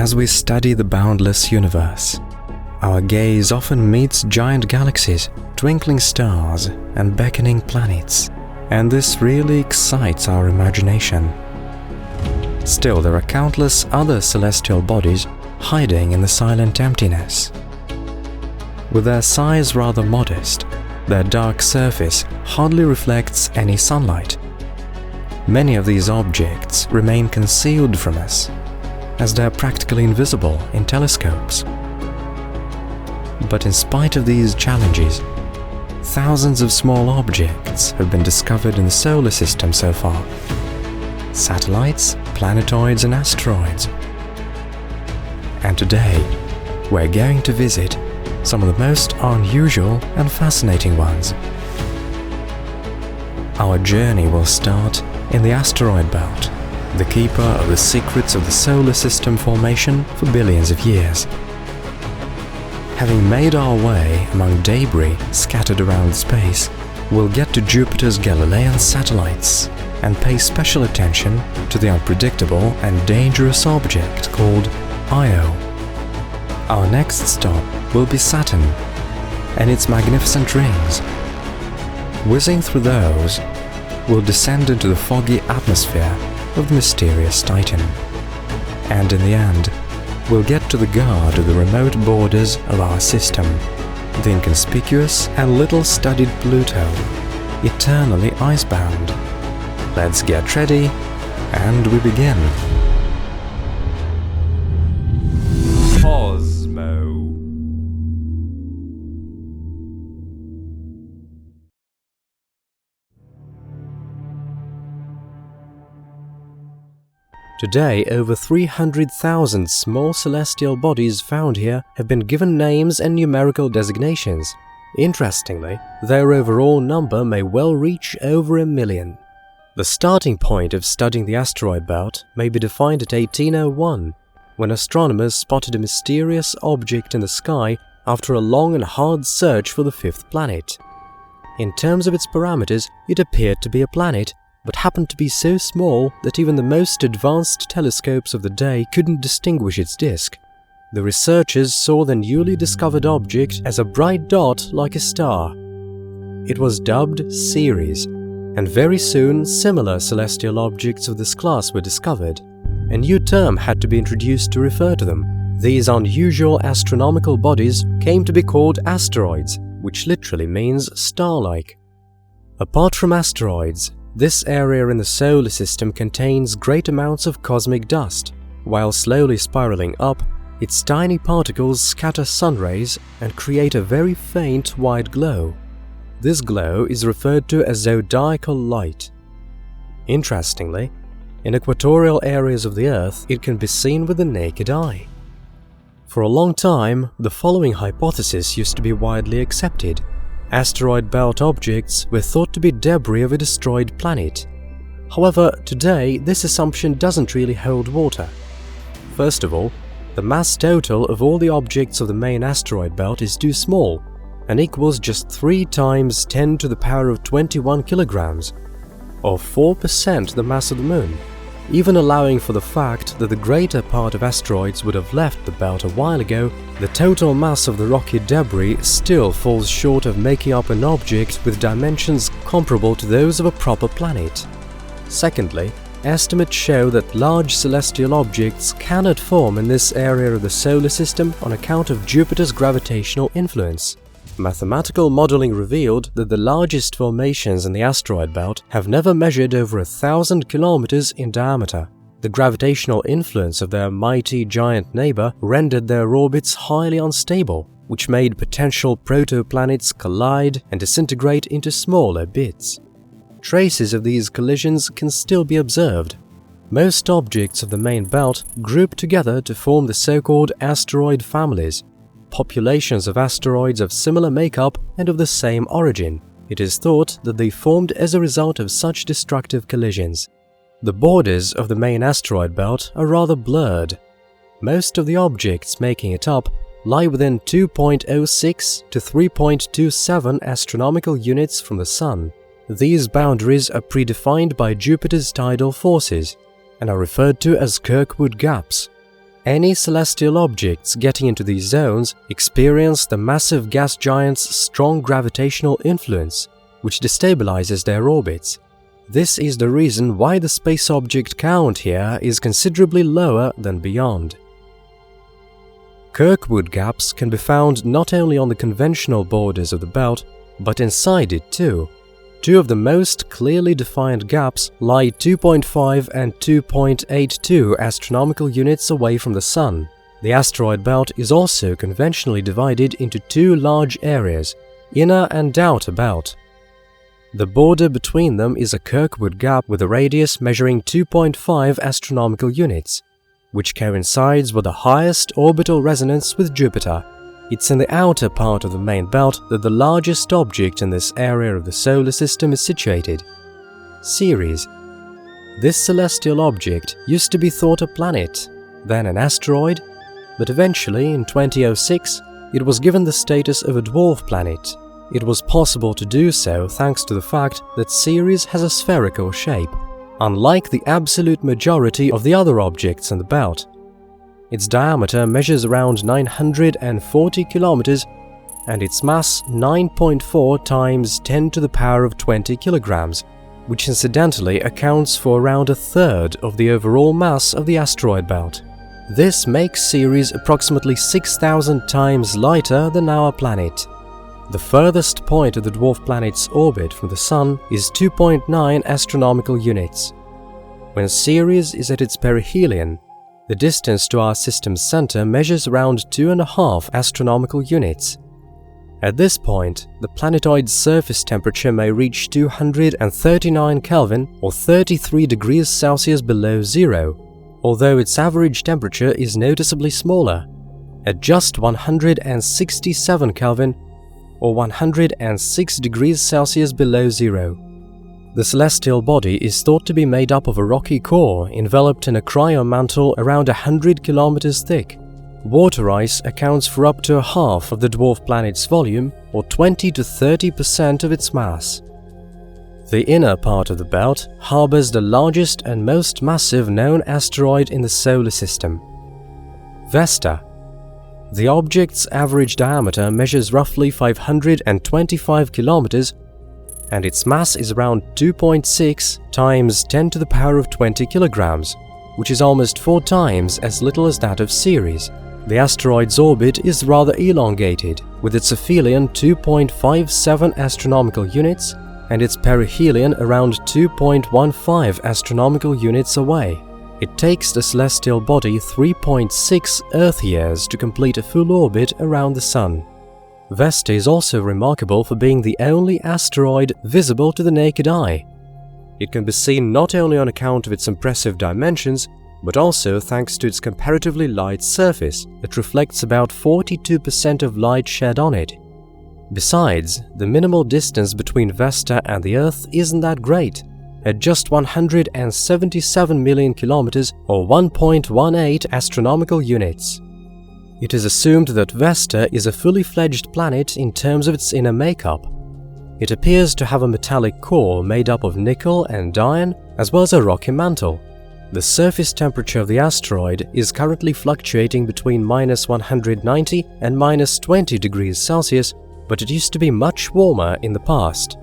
As we study the boundless universe, our gaze often meets giant galaxies, twinkling stars, and beckoning planets, and this really excites our imagination. Still, there are countless other celestial bodies hiding in the silent emptiness. With their size rather modest, their dark surface hardly reflects any sunlight. Many of these objects remain concealed from us, as they are practically invisible in telescopes. But in spite of these challenges, thousands of small objects have been discovered in the solar system so far. Satellites, planetoids and asteroids. And today, we're going to visit some of the most unusual and fascinating ones. Our journey will start in the Asteroid Belt, the keeper of the secrets of the solar system formation for billions of years. Having made our way among debris scattered around space, we'll get to Jupiter's Galilean satellites and pay special attention to the unpredictable and dangerous object called Io. Our next stop will be Saturn and its magnificent rings. Whizzing through those, we'll descend into the foggy atmosphere of the mysterious Titan. And in the end, we'll get to the guard of the remote borders of our system, the inconspicuous and little-studied Pluto, eternally icebound. Let's get ready, and we begin. Cosmo. Today, over 300,000 small celestial bodies found here have been given names and numerical designations. Interestingly, their overall number may well reach over 1 million. The starting point of studying the asteroid belt may be defined at 1801, when astronomers spotted a mysterious object in the sky after a long and hard search for the fifth planet. In terms of its parameters, it appeared to be a planet, but happened to be so small that even the most advanced telescopes of the day couldn't distinguish its disk. The researchers saw the newly discovered object as a bright dot like a star. It was dubbed Ceres, and very soon similar celestial objects of this class were discovered. A new term had to be introduced to refer to them. These unusual astronomical bodies came to be called asteroids, which literally means star-like. Apart from asteroids, this area in the solar system contains great amounts of cosmic dust. While slowly spiraling up, its tiny particles scatter sun rays and create a very faint white glow. This glow is referred to as zodiacal light. Interestingly, in equatorial areas of the Earth, it can be seen with the naked eye. For a long time, the following hypothesis used to be widely accepted. Asteroid belt objects were thought to be debris of a destroyed planet. However, today this assumption doesn't really hold water. First of all, the mass total of all the objects of the main asteroid belt is too small and equals just 3 times 10 to the power of 21 kilograms, or 4% the mass of the Moon. Even allowing for the fact that the greater part of asteroids would have left the belt a while ago, the total mass of the rocky debris still falls short of making up an object with dimensions comparable to those of a proper planet. Secondly, estimates show that large celestial objects cannot form in this area of the solar system on account of Jupiter's gravitational influence. Mathematical modeling revealed that the largest formations in the asteroid belt have never measured over 1,000 kilometers in diameter. The gravitational influence of their mighty giant neighbor rendered their orbits highly unstable, which made potential protoplanets collide and disintegrate into smaller bits. Traces of these collisions can still be observed. Most objects of the main belt group together to form the so-called asteroid families. Populations of asteroids of similar makeup and of the same origin. It is thought that they formed as a result of such destructive collisions. The borders of the main asteroid belt are rather blurred. Most of the objects making it up lie within 2.06 to 3.27 astronomical units from the Sun. These boundaries are predefined by Jupiter's tidal forces and are referred to as Kirkwood gaps. Any celestial objects getting into these zones experience the massive gas giant's strong gravitational influence, which destabilizes their orbits. This is the reason why the space object count here is considerably lower than beyond. Kirkwood gaps can be found not only on the conventional borders of the belt, but inside it too. Two of the most clearly defined gaps lie 2.5 and 2.82 astronomical units away from the Sun. The asteroid belt is also conventionally divided into two large areas, inner and outer belt. The border between them is a Kirkwood gap with a radius measuring 2.5 astronomical units, which coincides with the highest orbital resonance with Jupiter. It's in the outer part of the main belt that the largest object in this area of the solar system is situated, Ceres. This celestial object used to be thought a planet, then an asteroid, but eventually, in 2006, it was given the status of a dwarf planet. It was possible to do so thanks to the fact that Ceres has a spherical shape, unlike the absolute majority of the other objects in the belt. Its diameter measures around 940 kilometers and its mass 9.4 times 10 to the power of 20 kilograms, which incidentally accounts for around a third of the overall mass of the asteroid belt. This makes Ceres approximately 6,000 times lighter than our planet. The furthest point of the dwarf planet's orbit from the Sun is 2.9 astronomical units. When Ceres is at its perihelion, the distance to our system's center measures around 2.5 astronomical units. At this point, the planetoid's surface temperature may reach 239 Kelvin or 33 degrees Celsius below zero, although its average temperature is noticeably smaller, at just 167 Kelvin or 106 degrees Celsius below zero. The celestial body is thought to be made up of a rocky core enveloped in a cryomantle around 100 kilometers thick. Water ice accounts for up to a half of the dwarf planet's volume, or 20 to 30% of its mass. The inner part of the belt harbors the largest and most massive known asteroid in the solar system, Vesta. The object's average diameter measures roughly 525 kilometers, and its mass is around 2.6 times 10 to the power of 20 kilograms, which is almost 4 times as little as that of Ceres. The asteroid's orbit is rather elongated, with its aphelion 2.57 astronomical units and its perihelion around 2.15 astronomical units away. It takes the celestial body 3.6 Earth years to complete a full orbit around the Sun. Vesta is also remarkable for being the only asteroid visible to the naked eye. It can be seen not only on account of its impressive dimensions, but also thanks to its comparatively light surface that reflects about 42% of light shed on it. Besides, the minimal distance between Vesta and the Earth isn't that great, at just 177 million kilometers or 1.18 astronomical units. It is assumed that Vesta is a fully fledged planet in terms of its inner makeup. It appears to have a metallic core made up of nickel and iron, as well as a rocky mantle. The surface temperature of the asteroid is currently fluctuating between -190 and -20 degrees Celsius, but it used to be much warmer in the past.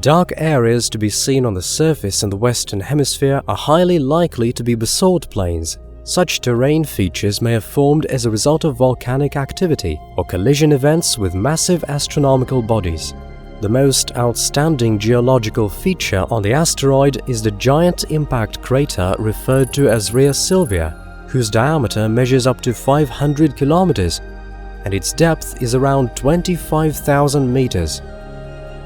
Dark areas to be seen on the surface in the Western Hemisphere are highly likely to be basalt plains. Such terrain features may have formed as a result of volcanic activity or collision events with massive astronomical bodies. The most outstanding geological feature on the asteroid is the giant impact crater referred to as Rhea Silvia, whose diameter measures up to 500 kilometers, and its depth is around 25,000 meters.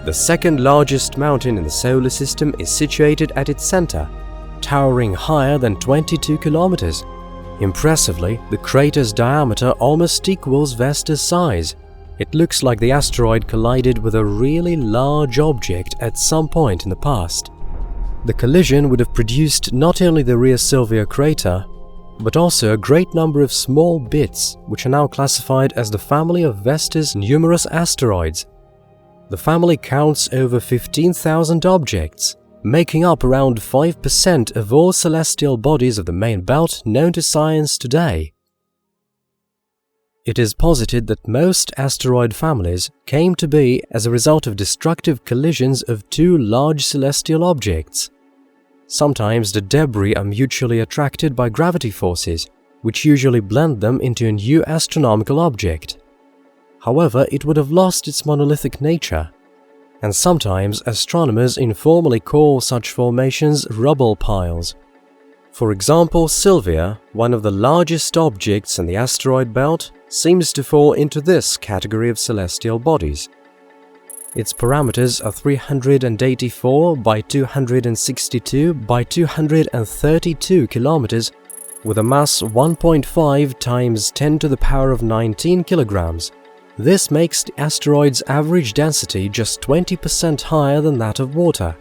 The second largest mountain in the solar system is situated at its center, towering higher than 22 kilometers. Impressively, the crater's diameter almost equals Vesta's size. It looks like the asteroid collided with a really large object at some point in the past. The collision would have produced not only the Rhea Silvia crater, but also a great number of small bits, which are now classified as the family of Vesta's numerous asteroids. The family counts over 15,000 objects, making up around 5% of all celestial bodies of the main belt known to science today. It is posited that most asteroid families came to be as a result of destructive collisions of two large celestial objects. Sometimes the debris are mutually attracted by gravity forces, which usually blend them into a new astronomical object. However, it would have lost its monolithic nature, and sometimes astronomers informally call such formations rubble piles. For example, Sylvia, one of the largest objects in the asteroid belt, seems to fall into this category of celestial bodies. Its parameters are 384 by 262 by 232 kilometers, with a mass 1.5 times 10 to the power of 19 kilograms. This makes the asteroid's average density just 20% higher than that of water.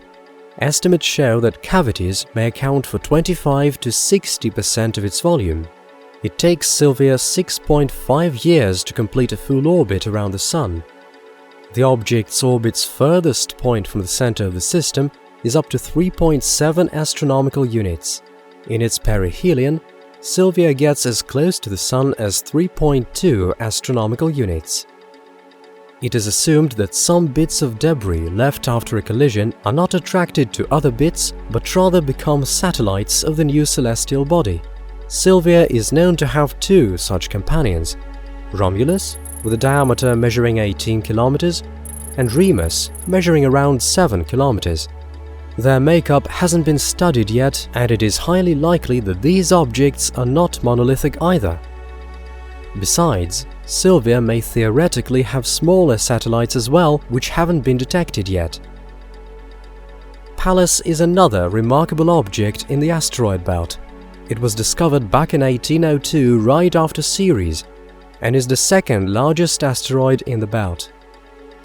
Estimates show that cavities may account for 25 to 60% of its volume. It takes Sylvia 6.5 years to complete a full orbit around the Sun. The object's orbit's furthest point from the center of the system is up to 3.7 astronomical units. In its perihelion, Sylvia gets as close to the Sun as 3.2 astronomical units. It is assumed that some bits of debris left after a collision are not attracted to other bits, but rather become satellites of the new celestial body. Sylvia is known to have two such companions: Romulus, with a diameter measuring 18 kilometers, and Remus, measuring around 7 kilometers. Their makeup hasn't been studied yet, and it is highly likely that these objects are not monolithic either. Besides, Sylvia may theoretically have smaller satellites as well, which haven't been detected yet. Pallas is another remarkable object in the asteroid belt. It was discovered back in 1802 right after Ceres, and is the second largest asteroid in the belt.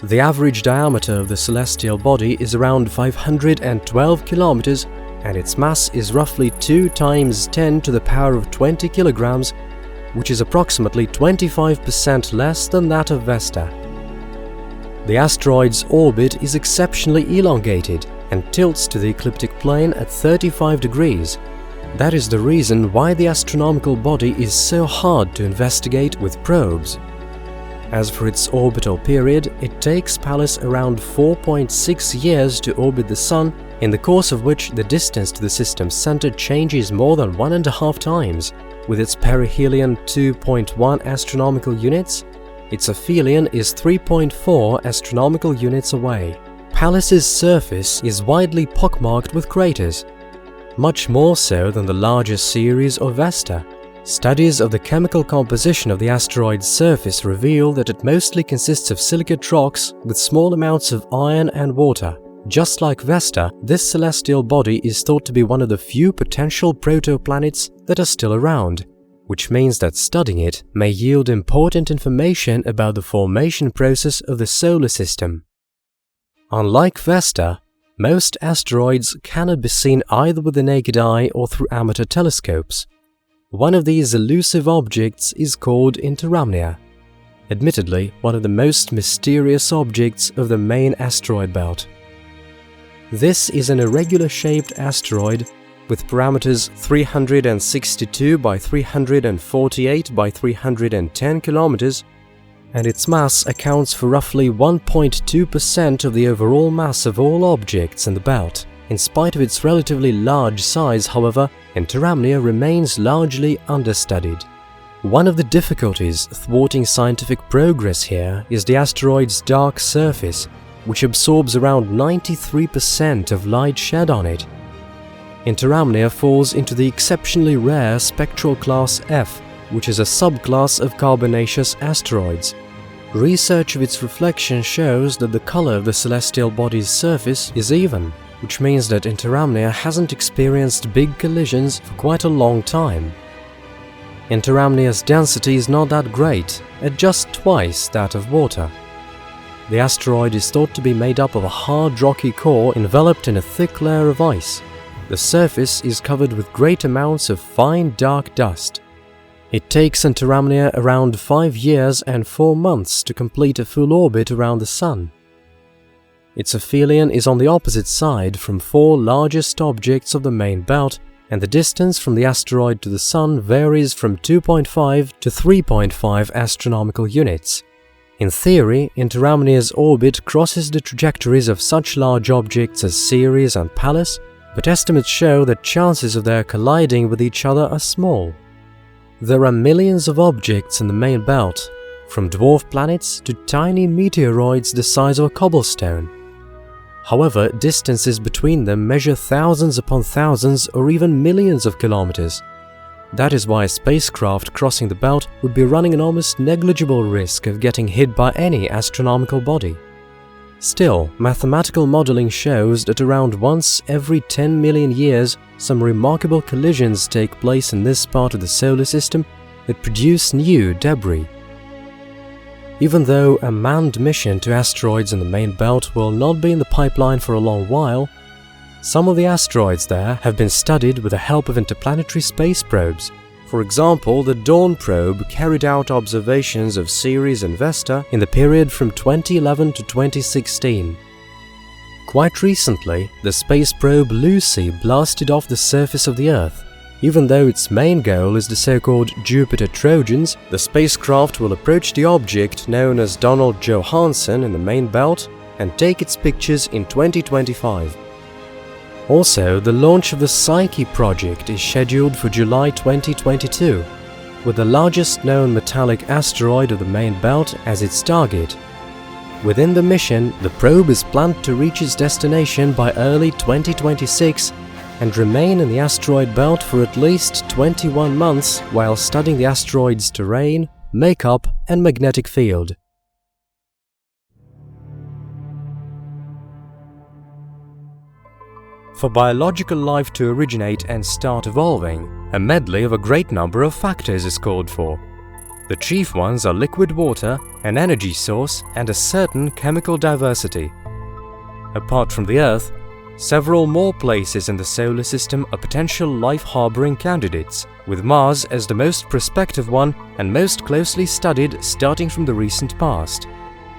The average diameter of the celestial body is around 512 kilometers, and its mass is roughly 2 times 10 to the power of 20 kilograms, which is approximately 25% less than that of Vesta. The asteroid's orbit is exceptionally elongated and tilts to the ecliptic plane at 35 degrees. That is the reason why the astronomical body is so hard to investigate with probes. As for its orbital period, it takes Pallas around 4.6 years to orbit the Sun, in the course of which the distance to the system's center changes more than 1.5 times. With its perihelion 2.1 astronomical units, its aphelion is 3.4 astronomical units away. Pallas's surface is widely pockmarked with craters, much more so than the larger Ceres or Vesta. Studies of the chemical composition of the asteroid's surface reveal that it mostly consists of silicate rocks with small amounts of iron and water. Just like Vesta, this celestial body is thought to be one of the few potential protoplanets that are still around, which means that studying it may yield important information about the formation process of the solar system. Unlike Vesta, most asteroids cannot be seen either with the naked eye or through amateur telescopes. One of these elusive objects is called Interamnia, admittedly one of the most mysterious objects of the main asteroid belt. This is an irregular-shaped asteroid with parameters 362 by 348 by 310 kilometers, and its mass accounts for roughly 1.2% of the overall mass of all objects in the belt. In spite of its relatively large size, however, Interamnia remains largely understudied. One of the difficulties thwarting scientific progress here is the asteroid's dark surface, which absorbs around 93% of light shed on it. Interamnia falls into the exceptionally rare spectral class F, which is a subclass of carbonaceous asteroids. Research of its reflection shows that the color of the celestial body's surface is even, which means that Interamnia hasn't experienced big collisions for quite a long time. Interamnia's density is not that great, at just twice that of water. The asteroid is thought to be made up of a hard rocky core enveloped in a thick layer of ice. The surface is covered with great amounts of fine dark dust. It takes Interamnia around 5 years and 4 months to complete a full orbit around the Sun. Its aphelion is on the opposite side from four largest objects of the main belt, and the distance from the asteroid to the Sun varies from 2.5 to 3.5 astronomical units. In theory, Interamnia's orbit crosses the trajectories of such large objects as Ceres and Pallas, but estimates show that chances of their colliding with each other are small. There are millions of objects in the main belt, from dwarf planets to tiny meteoroids the size of a cobblestone. However, distances between them measure thousands upon thousands or even millions of kilometers. That is why a spacecraft crossing the belt would be running an almost negligible risk of getting hit by any astronomical body. Still, mathematical modeling shows that around once every 10 million years, some remarkable collisions take place in this part of the solar system that produce new debris. Even though a manned mission to asteroids in the main belt will not be in the pipeline for a long while, some of the asteroids there have been studied with the help of interplanetary space probes. For example, the Dawn probe carried out observations of Ceres and Vesta in the period from 2011 to 2016. Quite recently, the space probe Lucy blasted off the surface of the Earth. Even though its main goal is the so-called Jupiter Trojans, the spacecraft will approach the object known as Donald Johanson in the main belt and take its pictures in 2025. Also, the launch of the Psyche project is scheduled for July 2022, with the largest known metallic asteroid of the main belt as its target. Within the mission, the probe is planned to reach its destination by early 2026 and remain in the asteroid belt for at least 21 months while studying the asteroid's terrain, makeup, and magnetic field. For biological life to originate and start evolving, a medley of a great number of factors is called for. The chief ones are liquid water, an energy source, and a certain chemical diversity. Apart from the Earth, several more places in the solar system are potential life-harboring candidates, with Mars as the most prospective one and most closely studied starting from the recent past.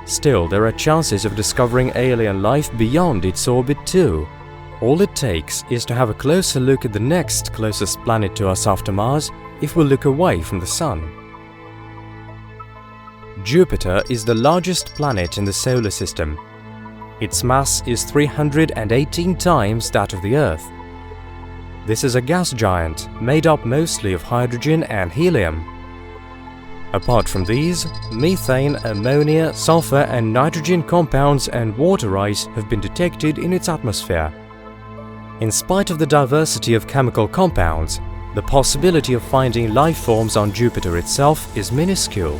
Still, there are chances of discovering alien life beyond its orbit too. All it takes is to have a closer look at the next closest planet to us after Mars if we look away from the Sun. Jupiter is the largest planet in the solar system. Its mass is 318 times that of the Earth. This is a gas giant made up mostly of hydrogen and helium. Apart from these, methane, ammonia, sulfur and nitrogen compounds and water ice have been detected in its atmosphere. In spite of the diversity of chemical compounds, the possibility of finding life forms on Jupiter itself is minuscule.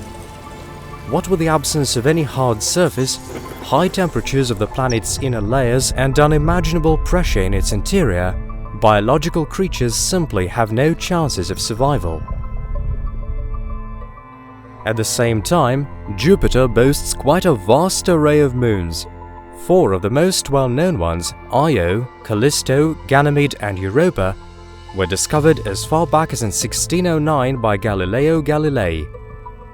What with the absence of any hard surface, high temperatures of the planet's inner layers and unimaginable pressure in its interior, biological creatures simply have no chances of survival. At the same time, Jupiter boasts quite a vast array of moons. 4 of the most well-known ones, Io, Callisto, Ganymede and Europa, were discovered as far back as in 1609 by Galileo Galilei.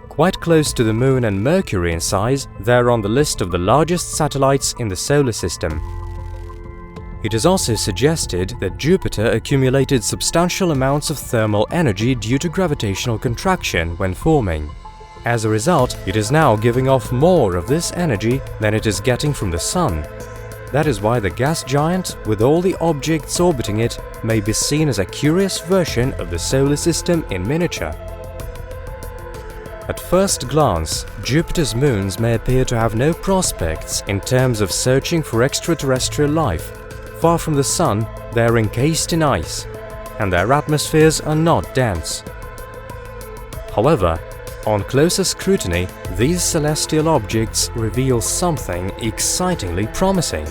Quite close to the Moon and Mercury in size, they are on the list of the largest satellites in the solar system. It is also suggested that Jupiter accumulated substantial amounts of thermal energy due to gravitational contraction when forming. As a result, it is now giving off more of this energy than it is getting from the Sun. That is why the gas giant, with all the objects orbiting it, may be seen as a curious version of the solar system in miniature. At first glance, Jupiter's moons may appear to have no prospects in terms of searching for extraterrestrial life. Far from the Sun, they are encased in ice, and their atmospheres are not dense. However, on closer scrutiny, these celestial objects reveal something excitingly promising.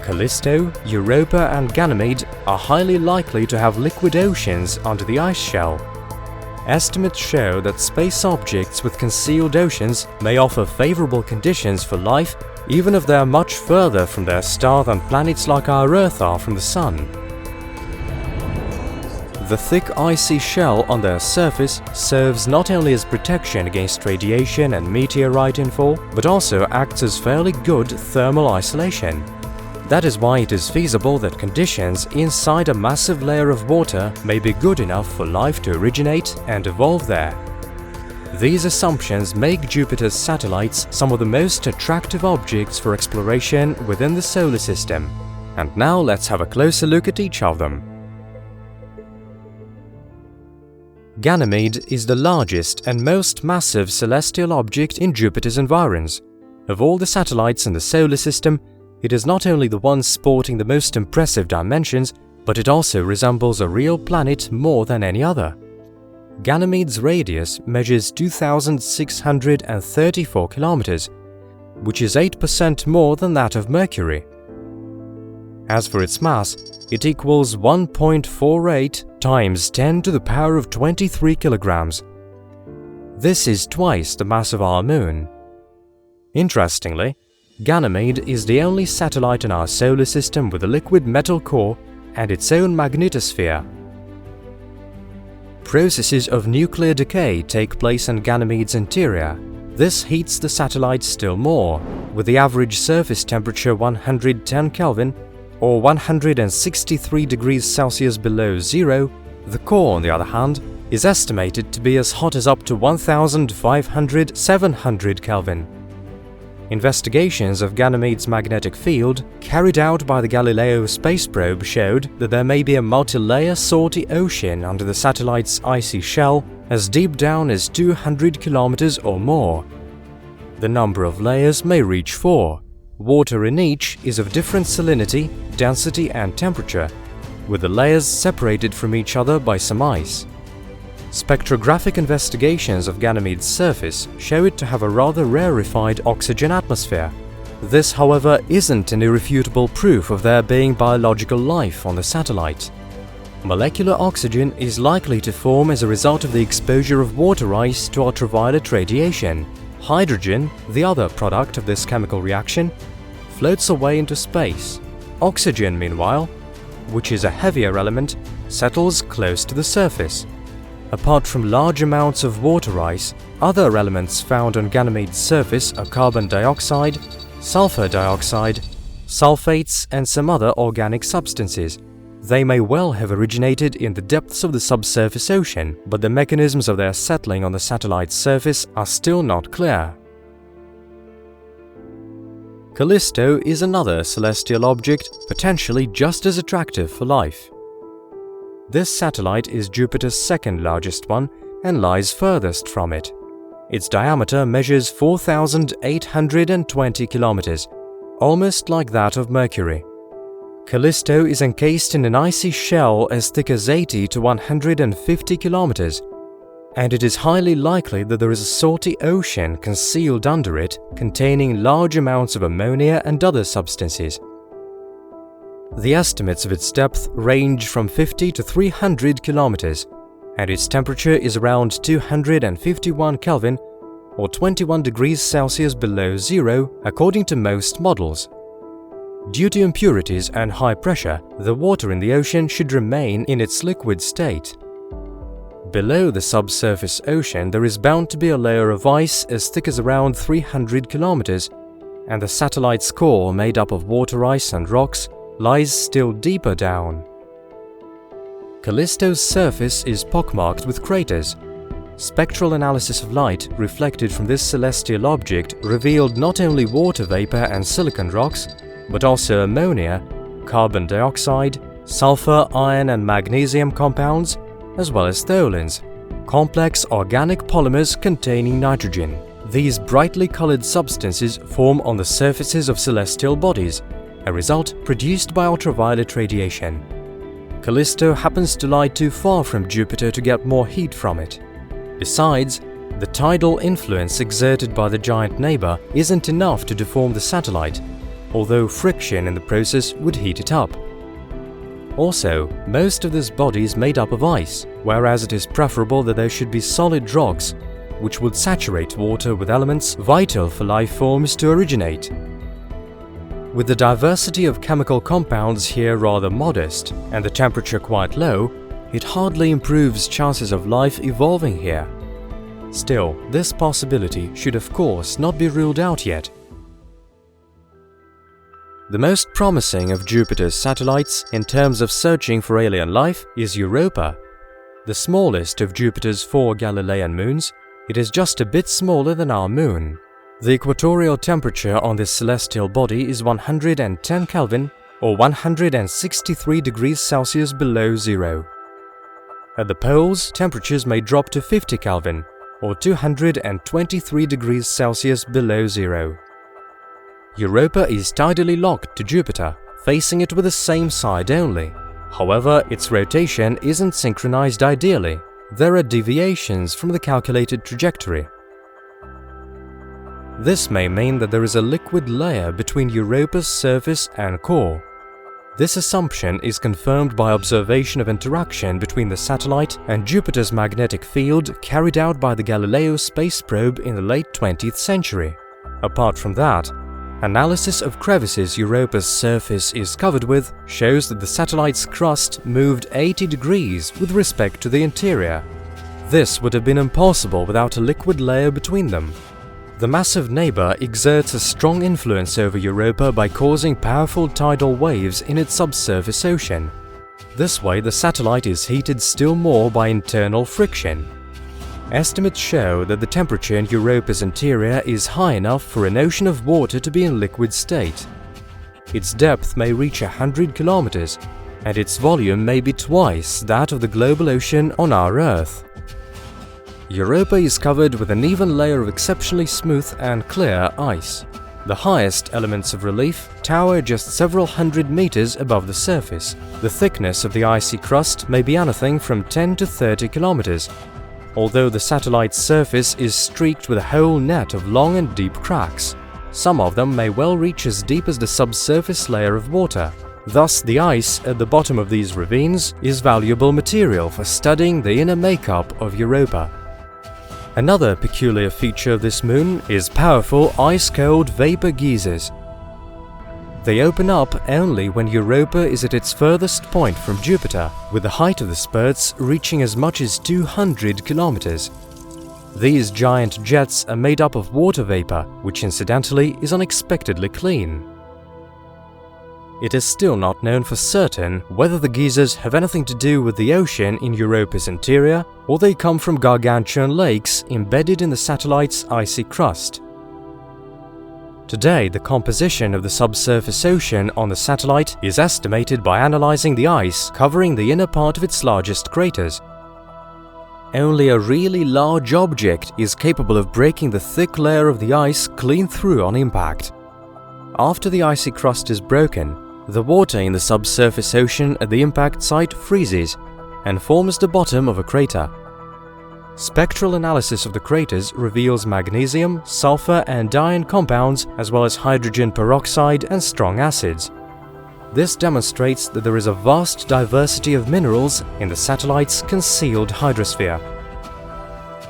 Callisto, Europa and Ganymede are highly likely to have liquid oceans under the ice shell. Estimates show that space objects with concealed oceans may offer favorable conditions for life even if they are much further from their star than planets like our Earth are from the Sun. The thick icy shell on their surface serves not only as protection against radiation and meteorite infall, but also acts as fairly good thermal isolation. That is why it is feasible that conditions inside a massive layer of water may be good enough for life to originate and evolve there. These assumptions make Jupiter's satellites some of the most attractive objects for exploration within the solar system. And now let's have a closer look at each of them. Ganymede is the largest and most massive celestial object in Jupiter's environs. Of all the satellites in the solar system, it is not only the one sporting the most impressive dimensions, but it also resembles a real planet more than any other. Ganymede's radius measures 2,634 kilometers, which is 8% more than that of Mercury. As for its mass, it equals 1.48 times 10 to the power of 23 kilograms. This is twice the mass of our Moon. Interestingly, Ganymede is the only satellite in our solar system with a liquid metal core and its own magnetosphere. Processes of nuclear decay take place in Ganymede's interior. This heats the satellite still more, with the average surface temperature 110 Kelvin or 163 degrees Celsius below zero. The core, on the other hand, is estimated to be as hot as up to 1,500–700 Kelvin. Investigations of Ganymede's magnetic field, carried out by the Galileo space probe, showed that there may be a multi-layer salty ocean under the satellite's icy shell as deep down as 200 kilometers or more. The number of layers may reach 4. Water in each is of different salinity, density and temperature, with the layers separated from each other by some ice. Spectrographic investigations of Ganymede's surface show it to have a rather rarefied oxygen atmosphere. This, however, isn't an irrefutable proof of there being biological life on the satellite. Molecular oxygen is likely to form as a result of the exposure of water ice to ultraviolet radiation. Hydrogen, the other product of this chemical reaction, floats away into space. Oxygen, meanwhile, which is a heavier element, settles close to the surface. Apart from large amounts of water ice, other elements found on Ganymede's surface are carbon dioxide, sulfur dioxide, sulfates, and some other organic substances. They may well have originated in the depths of the subsurface ocean, but the mechanisms of their settling on the satellite's surface are still not clear. Callisto is another celestial object potentially just as attractive for life. This satellite is Jupiter's second largest one and lies furthest from it. Its diameter measures 4,820 kilometers, almost like that of Mercury. Callisto is encased in an icy shell as thick as 80 to 150 kilometers, and it is highly likely that there is a salty ocean concealed under it containing large amounts of ammonia and other substances. The estimates of its depth range from 50 to 300 kilometers, and its temperature is around 251 Kelvin or 21 degrees Celsius below zero according to most models. Due to impurities and high pressure, the water in the ocean should remain in its liquid state. Below the subsurface ocean there is bound to be a layer of ice as thick as around 300 kilometers, and the satellite's core, made up of water ice and rocks, lies still deeper down. Callisto's surface is pockmarked with craters. Spectral analysis of light reflected from this celestial object revealed not only water vapor and silicon rocks, but also ammonia, carbon dioxide, sulfur, iron and magnesium compounds, as well as tholins, complex organic polymers containing nitrogen. These brightly colored substances form on the surfaces of celestial bodies, a result produced by ultraviolet radiation. Callisto happens to lie too far from Jupiter to get more heat from it. Besides, the tidal influence exerted by the giant neighbor isn't enough to deform the satellite, although friction in the process would heat it up. Also, most of this body is made up of ice, whereas it is preferable that there should be solid rocks, which would saturate water with elements vital for life forms to originate. With the diversity of chemical compounds here rather modest and the temperature quite low, it hardly improves chances of life evolving here. Still, this possibility should of course not be ruled out yet. The most promising of Jupiter's satellites in terms of searching for alien life is Europa. The smallest of Jupiter's 4 Galilean moons, it is just a bit smaller than our moon. The equatorial temperature on this celestial body is 110 Kelvin or 163 degrees Celsius below zero. At the poles, temperatures may drop to 50 Kelvin or 223 degrees Celsius below zero. Europa is tidally locked to Jupiter, facing it with the same side only. However, its rotation isn't synchronized ideally. There are deviations from the calculated trajectory. This may mean that there is a liquid layer between Europa's surface and core. This assumption is confirmed by observation of interaction between the satellite and Jupiter's magnetic field carried out by the Galileo space probe in the late 20th century. Apart from that, analysis of crevices Europa's surface is covered with shows that the satellite's crust moved 80 degrees with respect to the interior. This would have been impossible without a liquid layer between them. The massive neighbor exerts a strong influence over Europa by causing powerful tidal waves in its subsurface ocean. This way, the satellite is heated still more by internal friction. Estimates show that the temperature in Europa's interior is high enough for an ocean of water to be in liquid state. Its depth may reach 100 kilometers, and its volume may be twice that of the global ocean on our Earth. Europa is covered with an even layer of exceptionally smooth and clear ice. The highest elements of relief tower just several hundred meters above the surface. The thickness of the icy crust may be anything from 10 to 30 kilometers, although the satellite's surface is streaked with a whole net of long and deep cracks. Some of them may well reach as deep as the subsurface layer of water. Thus, the ice at the bottom of these ravines is valuable material for studying the inner makeup of Europa. Another peculiar feature of this moon is powerful ice-cold vapor geysers. They open up only when Europa is at its furthest point from Jupiter, with the height of the spurts reaching as much as 200 kilometers. These giant jets are made up of water vapor, which incidentally is unexpectedly clean. It is still not known for certain whether the geysers have anything to do with the ocean in Europa's interior or they come from gargantuan lakes embedded in the satellite's icy crust. Today, the composition of the subsurface ocean on the satellite is estimated by analyzing the ice covering the inner part of its largest craters. Only a really large object is capable of breaking the thick layer of the ice clean through on impact. After the icy crust is broken, the water in the subsurface ocean at the impact site freezes and forms the bottom of a crater. Spectral analysis of the craters reveals magnesium, sulfur and iron compounds as well as hydrogen peroxide and strong acids. This demonstrates that there is a vast diversity of minerals in the satellite's concealed hydrosphere.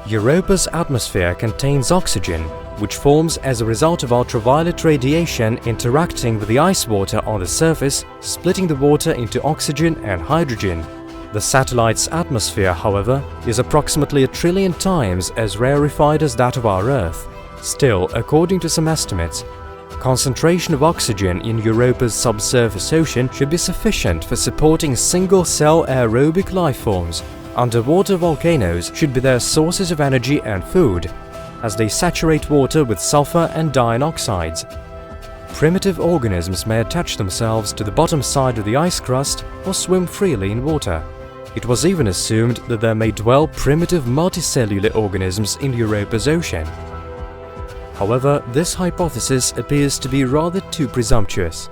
Europa's atmosphere contains oxygen, which forms as a result of ultraviolet radiation interacting with the ice water on the surface, splitting the water into oxygen and hydrogen. The satellite's atmosphere, however, is approximately 1 trillion times as rarefied as that of our Earth. Still, according to some estimates, concentration of oxygen in Europa's subsurface ocean should be sufficient for supporting single-cell aerobic life forms. Underwater volcanoes should be their sources of energy and food, as they saturate water with sulfur and iron oxides. Primitive organisms may attach themselves to the bottom side of the ice crust or swim freely in water. It was even assumed that there may dwell primitive multicellular organisms in Europa's ocean. However, this hypothesis appears to be rather too presumptuous.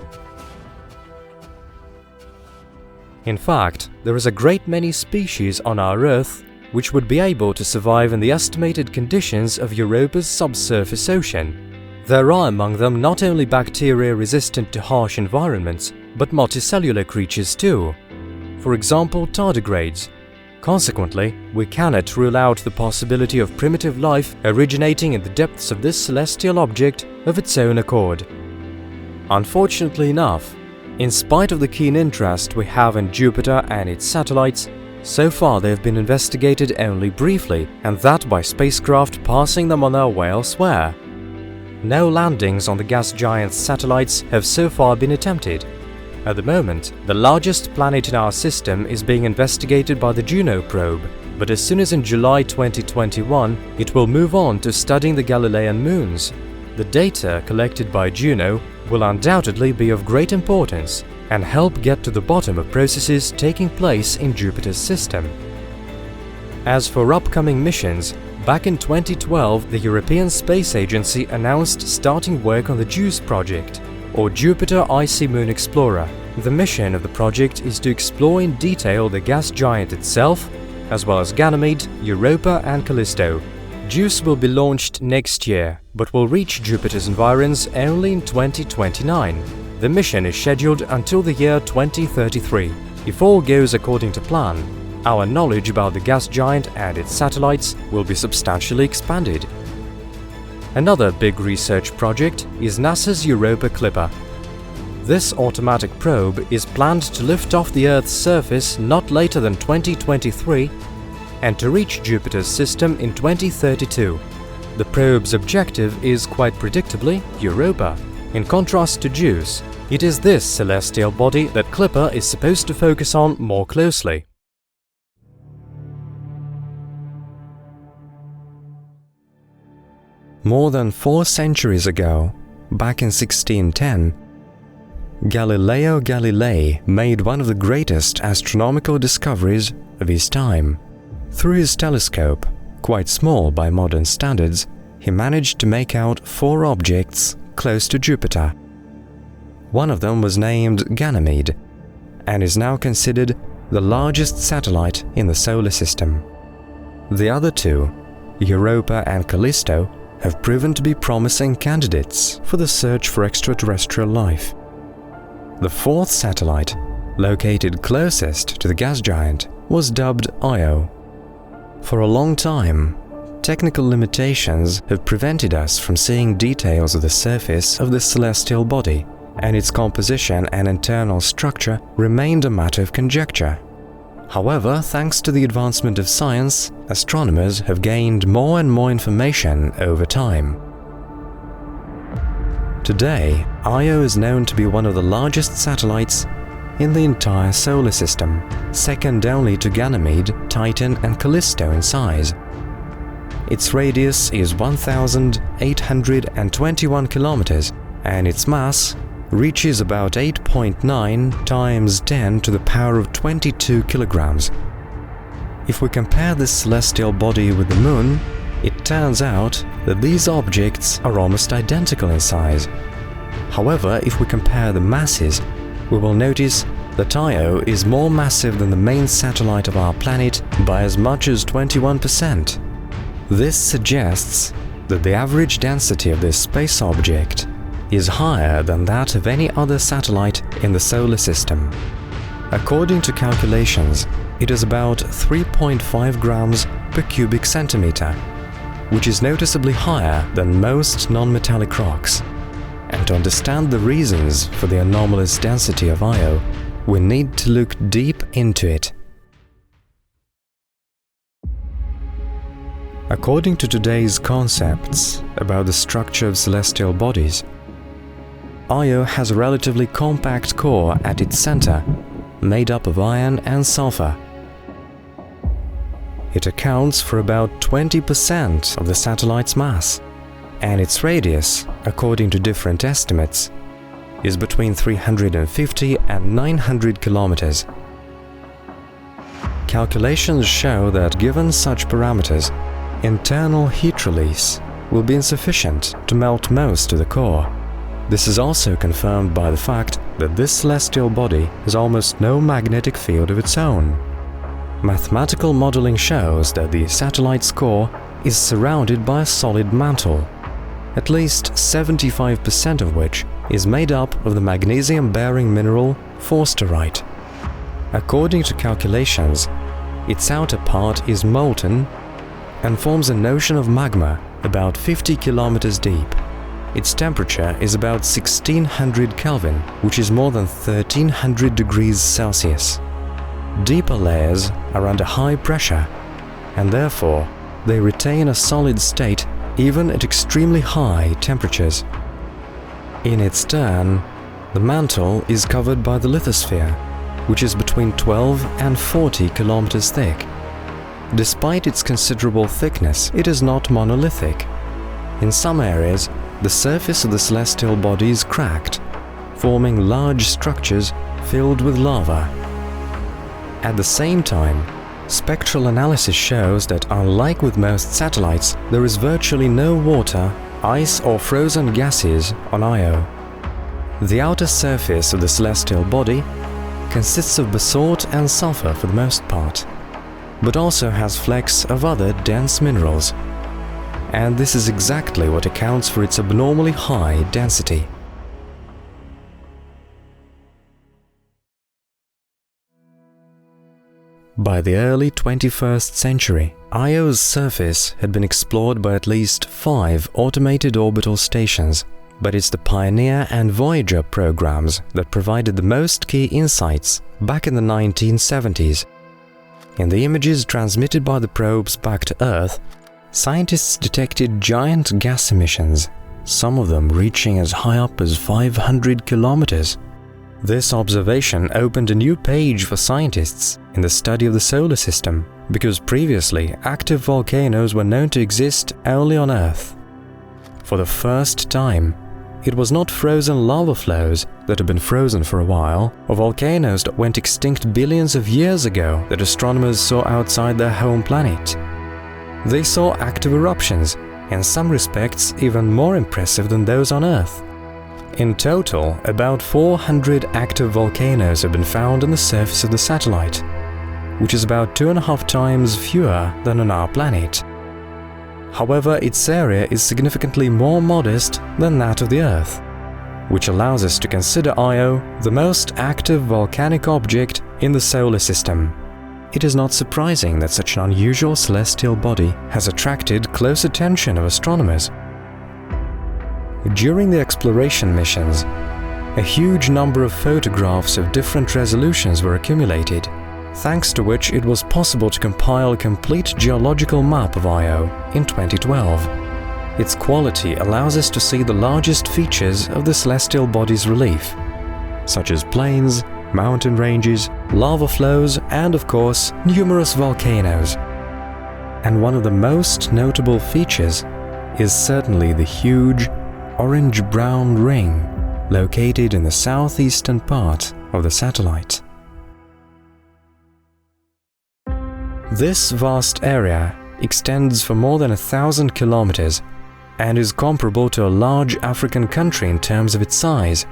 In fact, there is a great many species on our Earth which would be able to survive in the estimated conditions of Europa's subsurface ocean. There are among them not only bacteria resistant to harsh environments, but multicellular creatures too. For example, tardigrades. Consequently, we cannot rule out the possibility of primitive life originating in the depths of this celestial object of its own accord. Unfortunately enough, in spite of the keen interest we have in Jupiter and its satellites, So far they have been investigated only briefly, and that by spacecraft passing them on their way elsewhere. No landings on the gas giant's satellites have so far been attempted. At the moment, the largest planet in our system is being investigated by the Juno probe, but as soon as in July 2021, it will move on to studying the Galilean moons. The data collected by Juno will undoubtedly be of great importance and help get to the bottom of processes taking place in Jupiter's system. As for upcoming missions, back in 2012, the European Space Agency announced starting work on the JUICE project, or Jupiter Icy Moon Explorer. The mission of the project is to explore in detail the gas giant itself, as well as Ganymede, Europa and Callisto. JUICE will be launched next year, but will reach Jupiter's environs only in 2029. The mission is scheduled until the year 2033. If all goes according to plan, our knowledge about the gas giant and its satellites will be substantially expanded. Another big research project is NASA's Europa Clipper. This automatic probe is planned to lift off the Earth's surface not later than 2023 and to reach Jupiter's system in 2032. The probe's objective is quite predictably Europa. In contrast to JUICE, it is this celestial body that Clipper is supposed to focus on more closely. More than 4 centuries ago, back in 1610, Galileo Galilei made one of the greatest astronomical discoveries of his time. Through his telescope, quite small by modern standards, he managed to make out 4 objects close to Jupiter. One of them was named Ganymede and is now considered the largest satellite in the solar system. The other 2, Europa and Callisto, have proven to be promising candidates for the search for extraterrestrial life. The 4th satellite, located closest to the gas giant, was dubbed Io. For a long time, technical limitations have prevented us from seeing details of the surface of this celestial body, and its composition and internal structure remained a matter of conjecture. However, thanks to the advancement of science, astronomers have gained more and more information over time. Today, Io is known to be one of the largest satellites in the entire solar system, second only to Ganymede, Titan and Callisto in size. Its radius is 1,821 kilometers, and its mass reaches about 8.9 times 10 to the power of 22 kilograms. If we compare this celestial body with the Moon, it turns out that these objects are almost identical in size. However, if we compare the masses, we will notice that Io is more massive than the main satellite of our planet by as much as 21%. This suggests that the average density of this space object is higher than that of any other satellite in the solar system. According to calculations, it is about 3.5 grams per cubic centimeter, which is noticeably higher than most non-metallic rocks. And to understand the reasons for the anomalous density of Io, we need to look deep into it. According to today's concepts about the structure of celestial bodies, Io has a relatively compact core at its center, made up of iron and sulfur. It accounts for about 20% of the satellite's mass, and its radius, according to different estimates, is between 350 and 900 kilometers. Calculations show that given such parameters, internal heat release will be insufficient to melt most of the core. This is also confirmed by the fact that this celestial body has almost no magnetic field of its own. Mathematical modeling shows that the satellite's core is surrounded by a solid mantle, at least 75% of which is made up of the magnesium-bearing mineral forsterite. According to calculations, its outer part is molten and forms an ocean of magma about 50 kilometers deep. Its temperature is about 1600 Kelvin, which is more than 1300 degrees Celsius. Deeper layers are under high pressure, and therefore they retain a solid state even at extremely high temperatures. In its turn, the mantle is covered by the lithosphere, which is between 12 and 40 kilometers thick. Despite its considerable thickness, it is not monolithic. In some areas, the surface of the celestial body is cracked, forming large structures filled with lava. At the same time, spectral analysis shows that unlike with most satellites, there is virtually no water, ice or frozen gases on Io. The outer surface of the celestial body consists of basalt and sulfur for the most part, but also has flecks of other dense minerals. And this is exactly what accounts for its abnormally high density. By the early 21st century, Io's surface had been explored by at least 5 automated orbital stations, but it's the Pioneer and Voyager programs that provided the most key insights back in the 1970s. In the images transmitted by the probes back to Earth, scientists detected giant gas emissions, some of them reaching as high up as 500 kilometers. This observation opened a new page for scientists in the study of the solar system, because previously active volcanoes were known to exist only on Earth. For the first time, it was not frozen lava flows that had been frozen for a while, or volcanoes that went extinct billions of years ago that astronomers saw outside their home planet. They saw active eruptions, in some respects even more impressive than those on Earth. In total, about 400 active volcanoes have been found on the surface of the satellite, which is about 2.5 times fewer than on our planet. However, its area is significantly more modest than that of the Earth, which allows us to consider Io the most active volcanic object in the solar system. It is not surprising that such an unusual celestial body has attracted close attention of astronomers. During the exploration missions, a huge number of photographs of different resolutions were accumulated, thanks to which it was possible to compile a complete geological map of Io in 2012. Its quality allows us to see the largest features of the celestial body's relief, such as plains, mountain ranges, lava flows, and of course, numerous volcanoes. And one of the most notable features is certainly the huge orange-brown ring located in the southeastern part of the satellite. This vast area extends for more than 1,000 kilometers and is comparable to a large African country in terms of its size.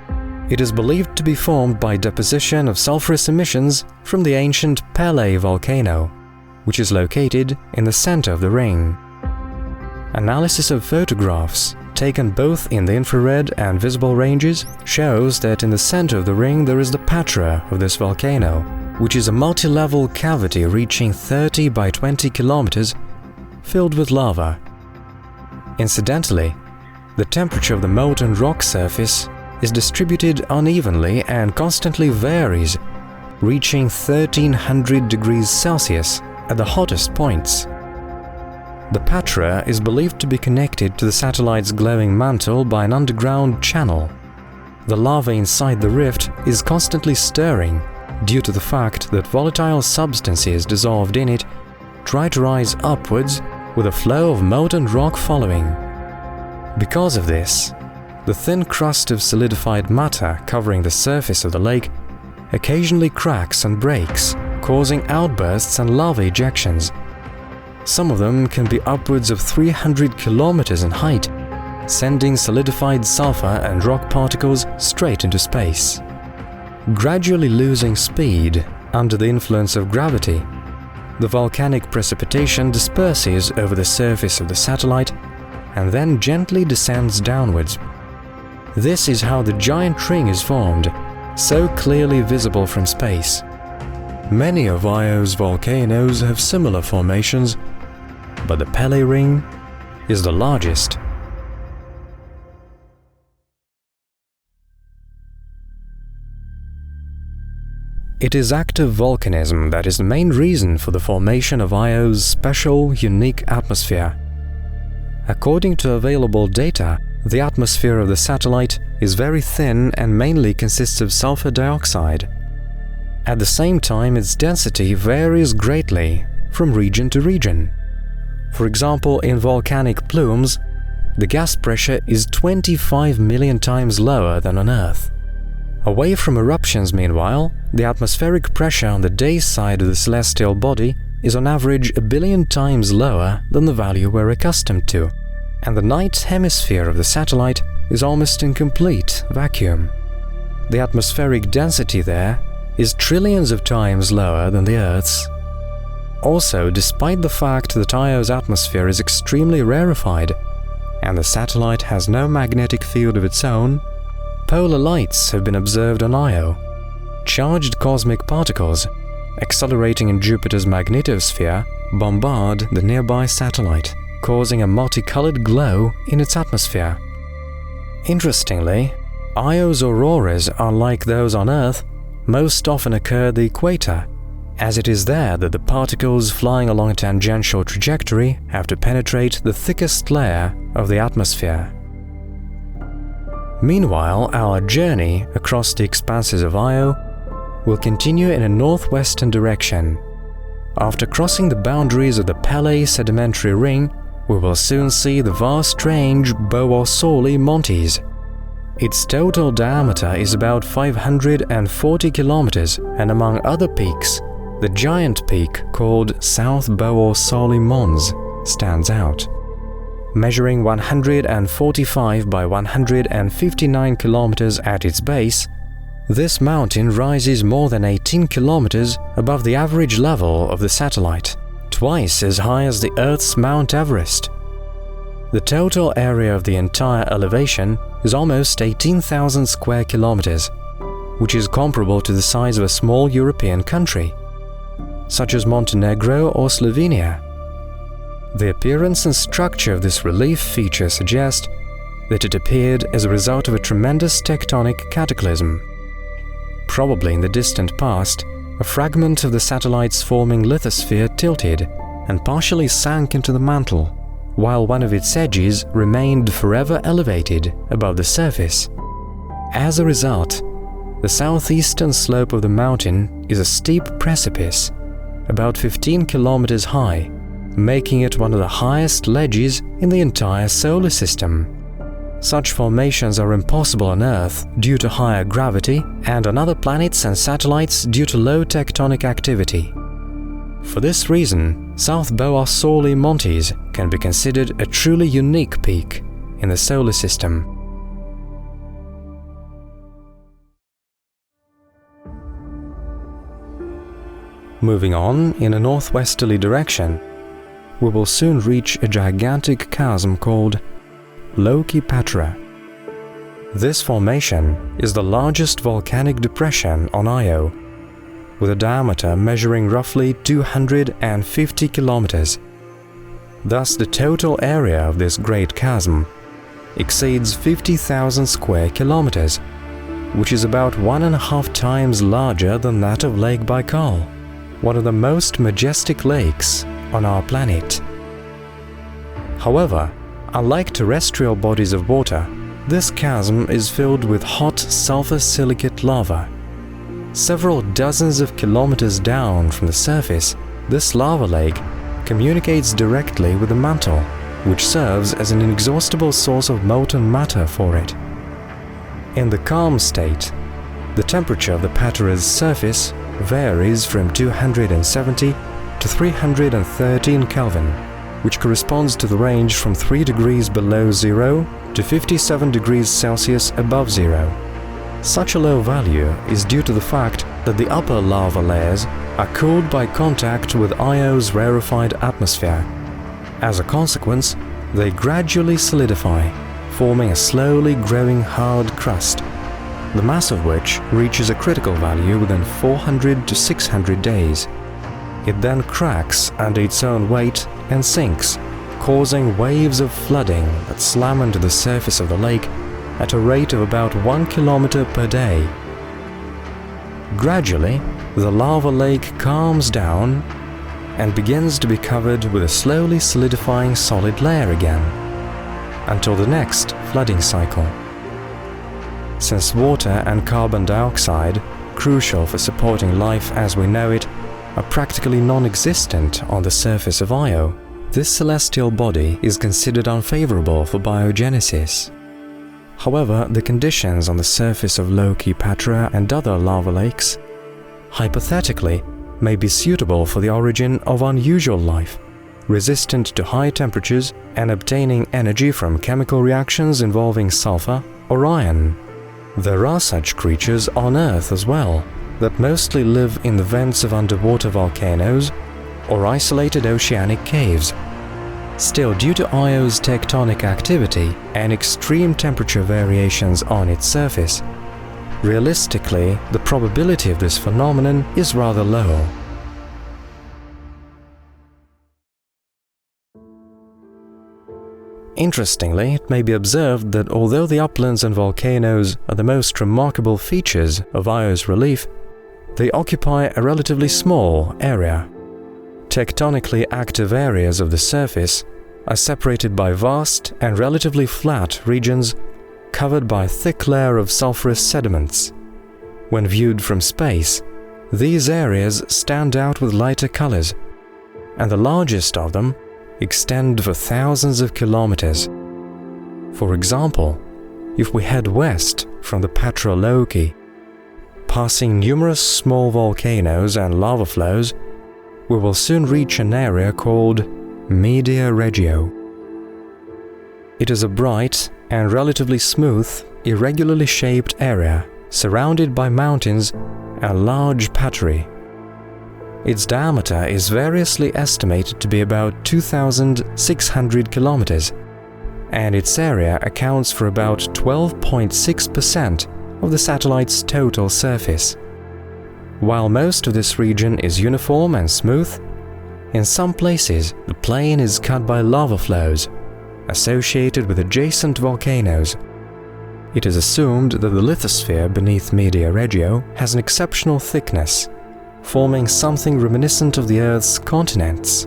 It is believed to be formed by deposition of sulfurous emissions from the ancient Pele volcano, which is located in the center of the ring. Analysis of photographs, taken both in the infrared and visible ranges, shows that in the center of the ring there is the patra of this volcano, which is a multi-level cavity reaching 30 by 20 kilometers, filled with lava. Incidentally, the temperature of the molten rock surface is distributed unevenly and constantly varies, reaching 1300 degrees Celsius at the hottest points. The patra is believed to be connected to the satellite's glowing mantle by an underground channel. The lava inside the rift is constantly stirring due to the fact that volatile substances dissolved in it try to rise upwards with a flow of molten rock following. Because of this, the thin crust of solidified matter covering the surface of the lake occasionally cracks and breaks, causing outbursts and lava ejections. Some of them can be upwards of 300 kilometers in height, sending solidified sulfur and rock particles straight into space. Gradually losing speed under the influence of gravity, the volcanic precipitation disperses over the surface of the satellite and then gently descends downwards. This is how the giant ring is formed, so clearly visible from space. Many of Io's volcanoes have similar formations, but the Pele ring is the largest. It is active volcanism that is the main reason for the formation of Io's special, unique atmosphere. According to available data, the atmosphere of the satellite is very thin and mainly consists of sulfur dioxide. At the same time, its density varies greatly from region to region. For example, in volcanic plumes, the gas pressure is 25 million times lower than on Earth. Away from eruptions, meanwhile, the atmospheric pressure on the day side of the celestial body is on average 1 billion times lower than the value we're accustomed to, and the night hemisphere of the satellite is almost in complete vacuum. The atmospheric density there is trillions of times lower than the Earth's. Also, despite the fact that Io's atmosphere is extremely rarefied, and the satellite has no magnetic field of its own, polar lights have been observed on Io. Charged cosmic particles, accelerating in Jupiter's magnetosphere, bombard the nearby satellite, causing a multicolored glow in its atmosphere. Interestingly, Io's auroras, unlike those on Earth, most often occur at the equator, as it is there that the particles flying along a tangential trajectory have to penetrate the thickest layer of the atmosphere. Meanwhile, our journey across the expanses of Io will continue in a northwestern direction. After crossing the boundaries of the Pele sedimentary ring, we will soon see the vast range Boisoli Montes. Its total diameter is about 540 kilometers, and among other peaks, the giant peak called South Boisoli Mons stands out. Measuring 145 by 159 kilometers at its base, this mountain rises more than 18 kilometers above the average level of the satellite, twice as high as the Earth's Mount Everest. The total area of the entire elevation is almost 18,000 square kilometers, which is comparable to the size of a small European country, such as Montenegro or Slovenia. The appearance and structure of this relief feature suggest that it appeared as a result of a tremendous tectonic cataclysm. Probably in the distant past, a fragment of the satellite's forming lithosphere tilted and partially sank into the mantle, while one of its edges remained forever elevated above the surface. As a result, the southeastern slope of the mountain is a steep precipice, about 15 kilometers high, making it one of the highest ledges in the entire solar system. Such formations are impossible on Earth due to higher gravity, and on other planets and satellites due to low tectonic activity. For this reason, South Boisoli Montes can be considered a truly unique peak in the solar system. Moving on in a northwesterly direction, we will soon reach a gigantic chasm called Loki Patra. This formation is the largest volcanic depression on Io, with a diameter measuring roughly 250 kilometers. Thus, the total area of this great chasm exceeds 50,000 square kilometers, which is about 1.5 times larger than that of Lake Baikal, one of the most majestic lakes on our planet. However, unlike terrestrial bodies of water, this chasm is filled with hot sulfur silicate lava. Several dozens of kilometers down from the surface, this lava lake communicates directly with the mantle, which serves as an inexhaustible source of molten matter for it. In the calm state, the temperature of the Patra's surface varies from 270 to 313 Kelvin, which corresponds to the range from 3 degrees below zero to 57 degrees Celsius above zero. Such a low value is due to the fact that the upper lava layers are cooled by contact with Io's rarefied atmosphere. As a consequence, they gradually solidify, forming a slowly growing hard crust, the mass of which reaches a critical value within 400 to 600 days. It then cracks under its own weight and sinks, causing waves of flooding that slam into the surface of the lake at a rate of about 1 kilometer per day. Gradually, the lava lake calms down and begins to be covered with a slowly solidifying solid layer again, until the next flooding cycle. Since water and carbon dioxide, crucial for supporting life as we know it, are practically non-existent on the surface of Io, this celestial body is considered unfavorable for biogenesis. However, the conditions on the surface of Loki Patra and other lava lakes, hypothetically, may be suitable for the origin of unusual life, resistant to high temperatures and obtaining energy from chemical reactions involving sulfur or iron. There are such creatures on Earth as well, that mostly live in the vents of underwater volcanoes or isolated oceanic caves. Still, due to Io's tectonic activity and extreme temperature variations on its surface, realistically, the probability of this phenomenon is rather low. Interestingly, it may be observed that although the uplands and volcanoes are the most remarkable features of Io's relief, they occupy a relatively small area. Tectonically active areas of the surface are separated by vast and relatively flat regions covered by a thick layer of sulfurous sediments. When viewed from space, these areas stand out with lighter colors, and the largest of them extend for thousands of kilometers. For example, if we head west from the Patra Loki, passing numerous small volcanoes and lava flows, we will soon reach an area called Media Regio. It is a bright and relatively smooth, irregularly shaped area surrounded by mountains and large paterae. Its diameter is variously estimated to be about 2,600 kilometers, and its area accounts for about 12.6% of the satellite's total surface. While most of this region is uniform and smooth, in some places the plane is cut by lava flows associated with adjacent volcanoes. It is assumed that the lithosphere beneath Media Regio has an exceptional thickness, forming something reminiscent of the Earth's continents.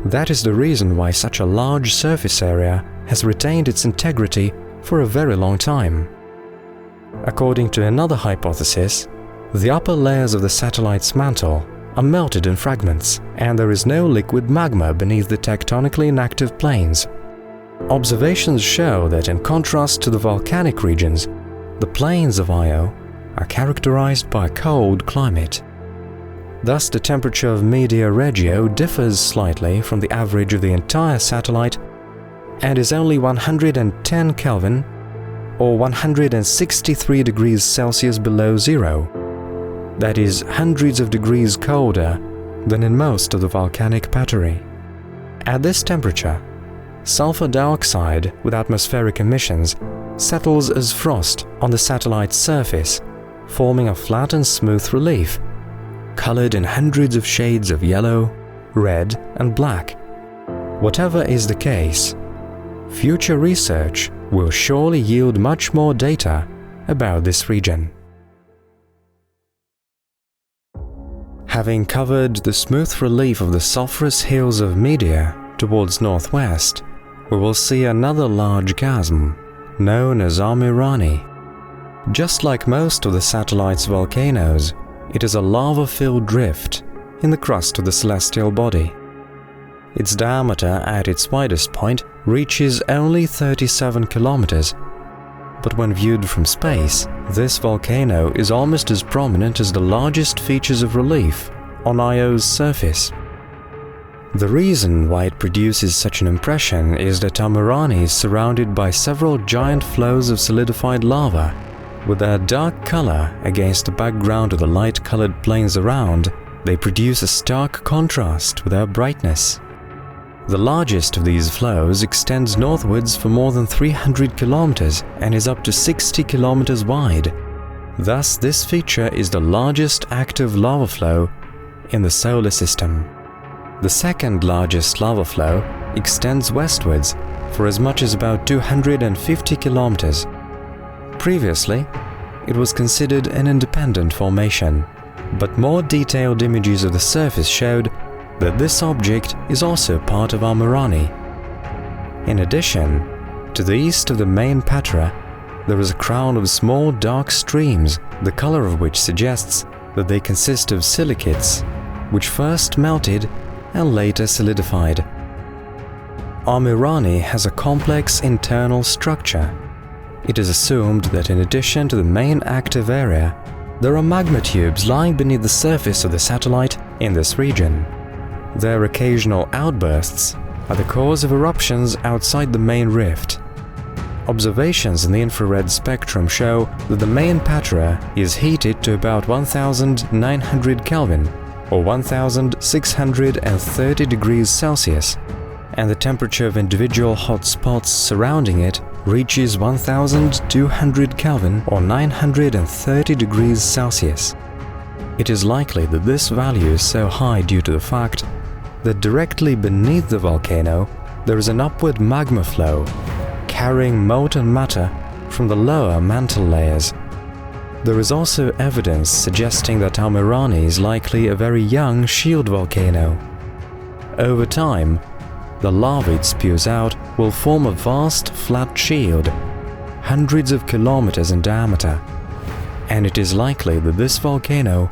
That is the reason why such a large surface area has retained its integrity for a very long time. According to another hypothesis, the upper layers of the satellite's mantle are melted in fragments, and there is no liquid magma beneath the tectonically inactive plains. Observations show that in contrast to the volcanic regions, the plains of Io are characterized by a cold climate. Thus, the temperature of Media Regio differs slightly from the average of the entire satellite and is only 110 Kelvin or 163 degrees Celsius below zero. That is hundreds of degrees colder than in most of the volcanic paterae. At this temperature, sulfur dioxide with atmospheric emissions settles as frost on the satellite's surface, forming a flat and smooth relief, colored in hundreds of shades of yellow, red, and black. Whatever is the case, future research will surely yield much more data about this region. Having covered the smooth relief of the sulfurous hills of Media towards northwest, we will see another large chasm, known as Amirani. Just like most of the satellite's volcanoes, it is a lava-filled drift in the crust of the celestial body. Its diameter at its widest point reaches only 37 kilometers, but when viewed from space, this volcano is almost as prominent as the largest features of relief on Io's surface. The reason why it produces such an impression is that Amirani is surrounded by several giant flows of solidified lava. With their dark color against the background of the light-colored plains around, they produce a stark contrast with their brightness. The largest of these flows extends northwards for more than 300 kilometers and is up to 60 kilometers wide. Thus, this feature is the largest active lava flow in the solar system. The second largest lava flow extends westwards for as much as about 250 kilometers. Previously, it was considered an independent formation, but more detailed images of the surface showed that this object is also part of Almorani. In addition, to the east of the main patera, there is a crown of small dark streams, the color of which suggests that they consist of silicates, which first melted and later solidified. Almorani has a complex internal structure. It is assumed that in addition to the main active area, there are magma tubes lying beneath the surface of the satellite in this region. Their occasional outbursts are the cause of eruptions outside the main rift. Observations in the infrared spectrum show that the main patera is heated to about 1900 Kelvin or 1630 degrees Celsius, and the temperature of individual hot spots surrounding it reaches 1200 Kelvin or 930 degrees Celsius. It is likely that this value is so high due to the fact that directly beneath the volcano there is an upward magma flow carrying molten matter from the lower mantle layers. There is also evidence suggesting that Almorani is likely a very young shield volcano. Over time, the lava it spews out will form a vast flat shield, hundreds of kilometers in diameter, and it is likely that this volcano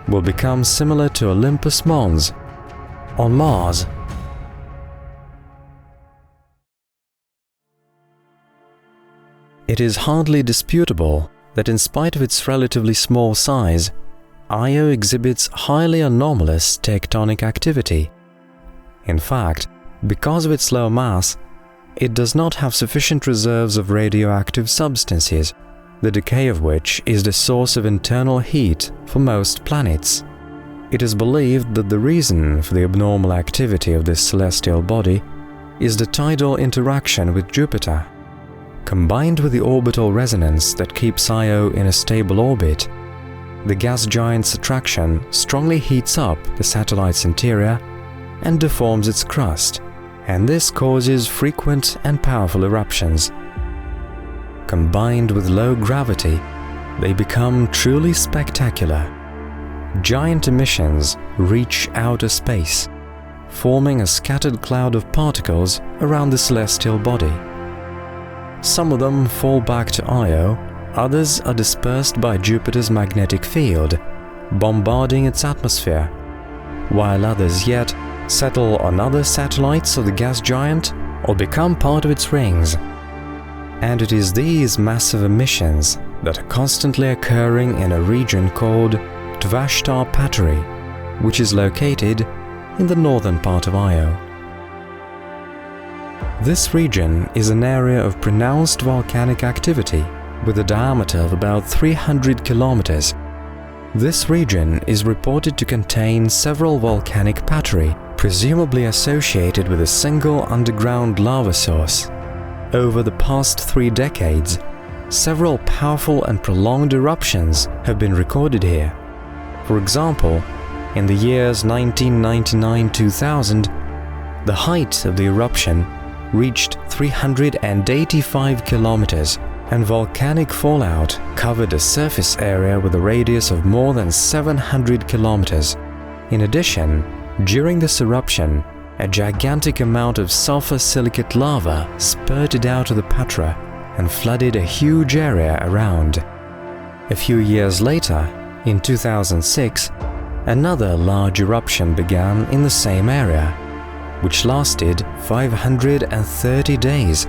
will become similar to Olympus Mons on Mars. It is hardly disputable that in spite of its relatively small size, Io exhibits highly anomalous tectonic activity. In fact, because of its low mass, it does not have sufficient reserves of radioactive substances, the decay of which is the source of internal heat for most planets. It is believed that the reason for the abnormal activity of this celestial body is the tidal interaction with Jupiter. Combined with the orbital resonance that keeps Io in a stable orbit, the gas giant's attraction strongly heats up the satellite's interior and deforms its crust, and this causes frequent and powerful eruptions. Combined with low gravity, they become truly spectacular. Giant emissions reach outer space, forming a scattered cloud of particles around the celestial body. Some of them fall back to Io, others are dispersed by Jupiter's magnetic field, bombarding its atmosphere, while others yet settle on other satellites of the gas giant or become part of its rings. And it is these massive emissions that are constantly occurring in a region called Tvashtar Pateri, which is located in the northern part of Io. This region is an area of pronounced volcanic activity with a diameter of about 300 kilometers. This region is reported to contain several volcanic pateri, presumably associated with a single underground lava source. Over the past 3 decades, several powerful and prolonged eruptions have been recorded here. For example, in the years 1999-2000, the height of the eruption reached 385 kilometers, and volcanic fallout covered a surface area with a radius of more than 700 kilometers. In addition, during this eruption, a gigantic amount of sulfur silicate lava spurted out of the patera and flooded a huge area around. A few years later, in 2006, another large eruption began in the same area, which lasted 530 days,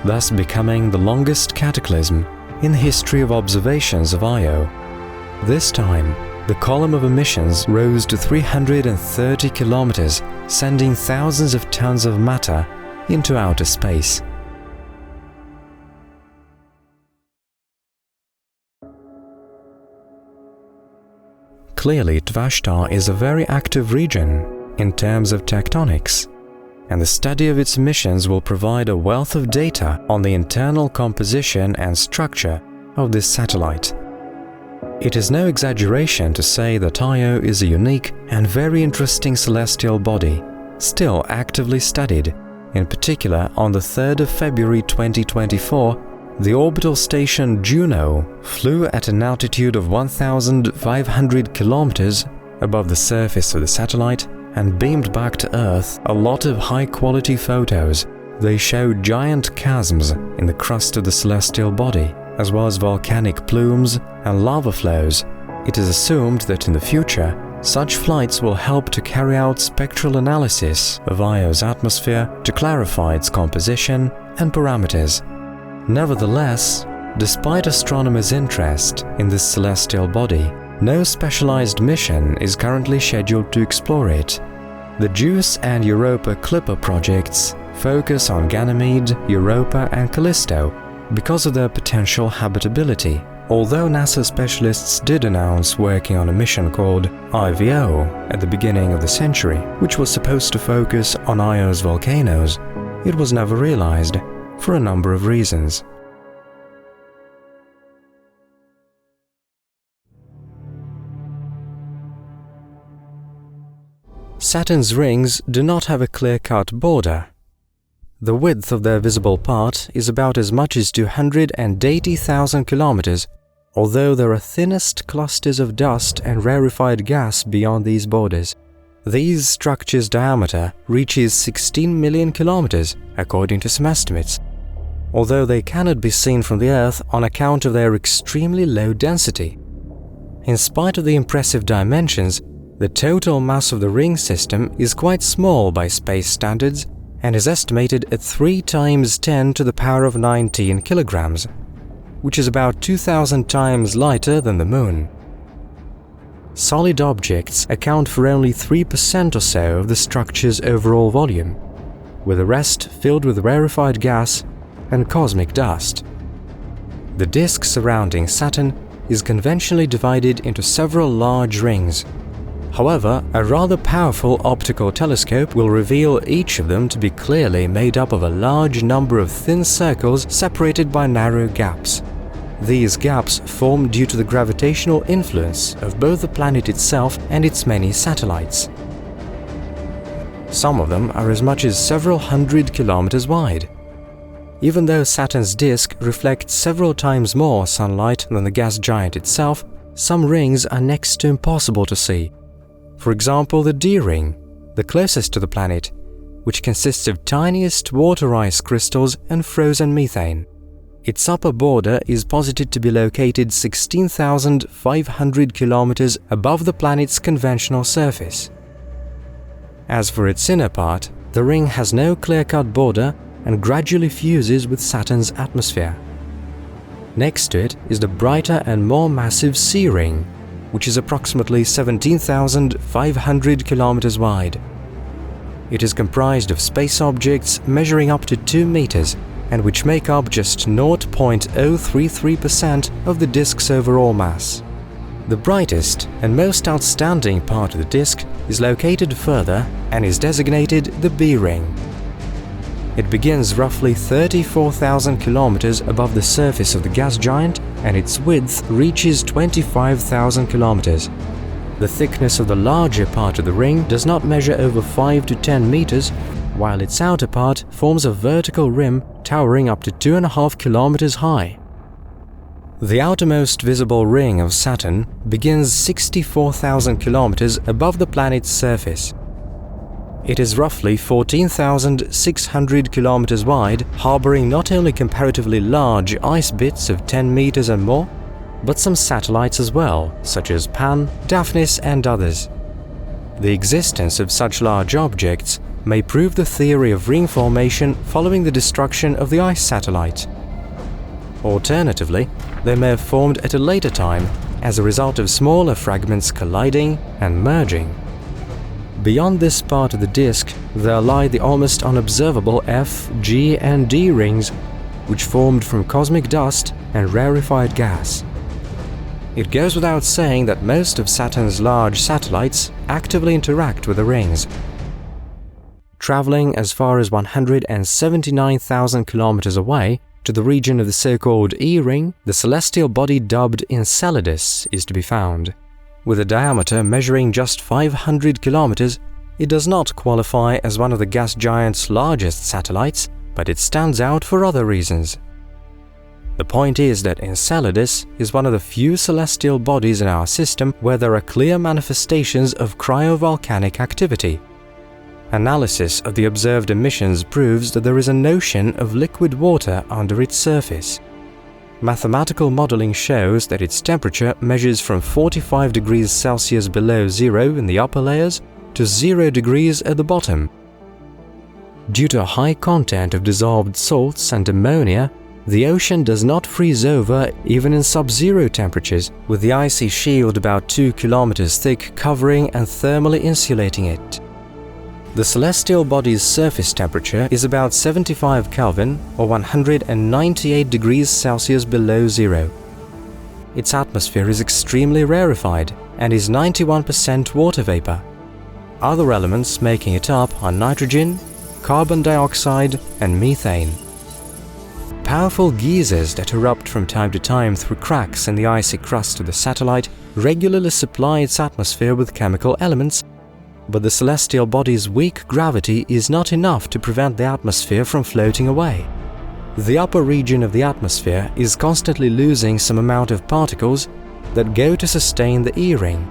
thus becoming the longest cataclysm in the history of observations of Io. This time, the column of emissions rose to 330 kilometers, sending thousands of tons of matter into outer space. Clearly, Tvashtar is a very active region in terms of tectonics, and the study of its emissions will provide a wealth of data on the internal composition and structure of this satellite. It is no exaggeration to say that Io is a unique and very interesting celestial body, still actively studied. In particular, on the 3rd of February 2024, The orbital station Juno flew at an altitude of 1,500 kilometers above the surface of the satellite and beamed back to Earth a lot of high-quality photos. They showed giant chasms in the crust of the celestial body, as well as volcanic plumes and lava flows. It is assumed that in the future, such flights will help to carry out spectral analysis of Io's atmosphere to clarify its composition and parameters. Nevertheless, despite astronomers' interest in this celestial body, no specialized mission is currently scheduled to explore it. The JUICE and Europa Clipper projects focus on Ganymede, Europa and Callisto because of their potential habitability, although NASA specialists did announce working on a mission called IVO at the beginning of the century, which was supposed to focus on Io's volcanoes. It was never realized, for a number of reasons. Saturn's rings do not have a clear-cut border. The width of their visible part is about as much as 280,000 kilometers, although there are thinnest clusters of dust and rarefied gas beyond these borders. These structures' diameter reaches 16 million kilometers, according to some estimates, although they cannot be seen from the Earth on account of their extremely low density. In spite of the impressive dimensions, the total mass of the ring system is quite small by space standards and is estimated at 3 times 10 to the power of 19 kilograms, which is about 2,000 times lighter than the Moon. Solid objects account for only 3% or so of the structure's overall volume, with the rest filled with rarefied gas and cosmic dust. The disk surrounding Saturn is conventionally divided into several large rings. However, a rather powerful optical telescope will reveal each of them to be clearly made up of a large number of thin circles separated by narrow gaps. These gaps form due to the gravitational influence of both the planet itself and its many satellites. Some of them are as much as several hundred kilometers wide. Even though Saturn's disk reflects several times more sunlight than the gas giant itself, some rings are next to impossible to see. For example, the D ring, the closest to the planet, which consists of tiniest water ice crystals and frozen methane. Its upper border is posited to be located 16,500 kilometers above the planet's conventional surface. As for its inner part, the ring has no clear-cut border and gradually fuses with Saturn's atmosphere. Next to it is the brighter and more massive C ring, which is approximately 17,500 kilometers wide. It is comprised of space objects measuring up to 2 meters and which make up just 0.033% of the disk's overall mass. The brightest and most outstanding part of the disk is located further and is designated the B ring. It begins roughly 34,000 kilometers above the surface of the gas giant, and its width reaches 25,000 kilometers. The thickness of the larger part of the ring does not measure over 5 to 10 meters, while its outer part forms a vertical rim towering up to 2.5 kilometers high. The outermost visible ring of Saturn begins 64,000 kilometers above the planet's surface. It is roughly 14,600 kilometers wide, harboring not only comparatively large ice bits of 10 meters and more, but some satellites as well, such as Pan, Daphnis and others. The existence of such large objects may prove the theory of ring formation following the destruction of the ice satellite. Alternatively, they may have formed at a later time as a result of smaller fragments colliding and merging. Beyond this part of the disk, there lie the almost unobservable F, G and D rings, which formed from cosmic dust and rarefied gas. It goes without saying that most of Saturn's large satellites actively interact with the rings. Traveling as far as 179,000 kilometers away to the region of the so-called E ring, the celestial body dubbed Enceladus is to be found. With a diameter measuring just 500 kilometers, it does not qualify as one of the gas giant's largest satellites, but it stands out for other reasons. The point is that Enceladus is one of the few celestial bodies in our system where there are clear manifestations of cryovolcanic activity. Analysis of the observed emissions proves that there is an ocean of liquid water under its surface. Mathematical modeling shows that its temperature measures from 45 degrees Celsius below zero in the upper layers to 0 degrees at the bottom. Due to a high content of dissolved salts and ammonia, the ocean does not freeze over even in sub-zero temperatures, with the icy shield about 2 kilometers thick covering and thermally insulating it. The celestial body's surface temperature is about 75 Kelvin or 198 degrees Celsius below zero. Its atmosphere is extremely rarefied and is 91% water vapor. Other elements making it up are nitrogen, carbon dioxide and methane. Powerful geysers that erupt from time to time through cracks in the icy crust of the satellite regularly supply its atmosphere with chemical elements, but the celestial body's weak gravity is not enough to prevent the atmosphere from floating away. The upper region of the atmosphere is constantly losing some amount of particles that go to sustain the E-ring.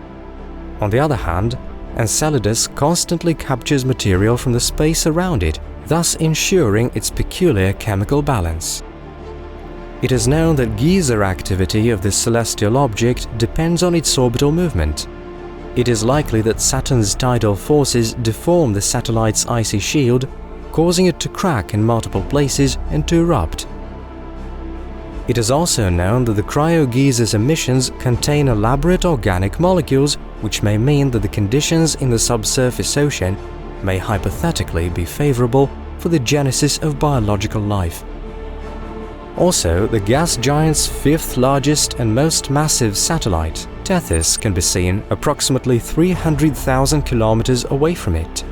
On the other hand, Enceladus constantly captures material from the space around it, thus ensuring its peculiar chemical balance. It is known that geyser activity of this celestial object depends on its orbital movement. It is likely that Saturn's tidal forces deform the satellite's icy shield, causing it to crack in multiple places and to erupt. It is also known that the cryogeyser's emissions contain elaborate organic molecules, which may mean that the conditions in the subsurface ocean may hypothetically be favorable for the genesis of biological life. Also, the gas giant's fifth largest and most massive satellite, Tethys, can be seen approximately 300,000 kilometers away from it.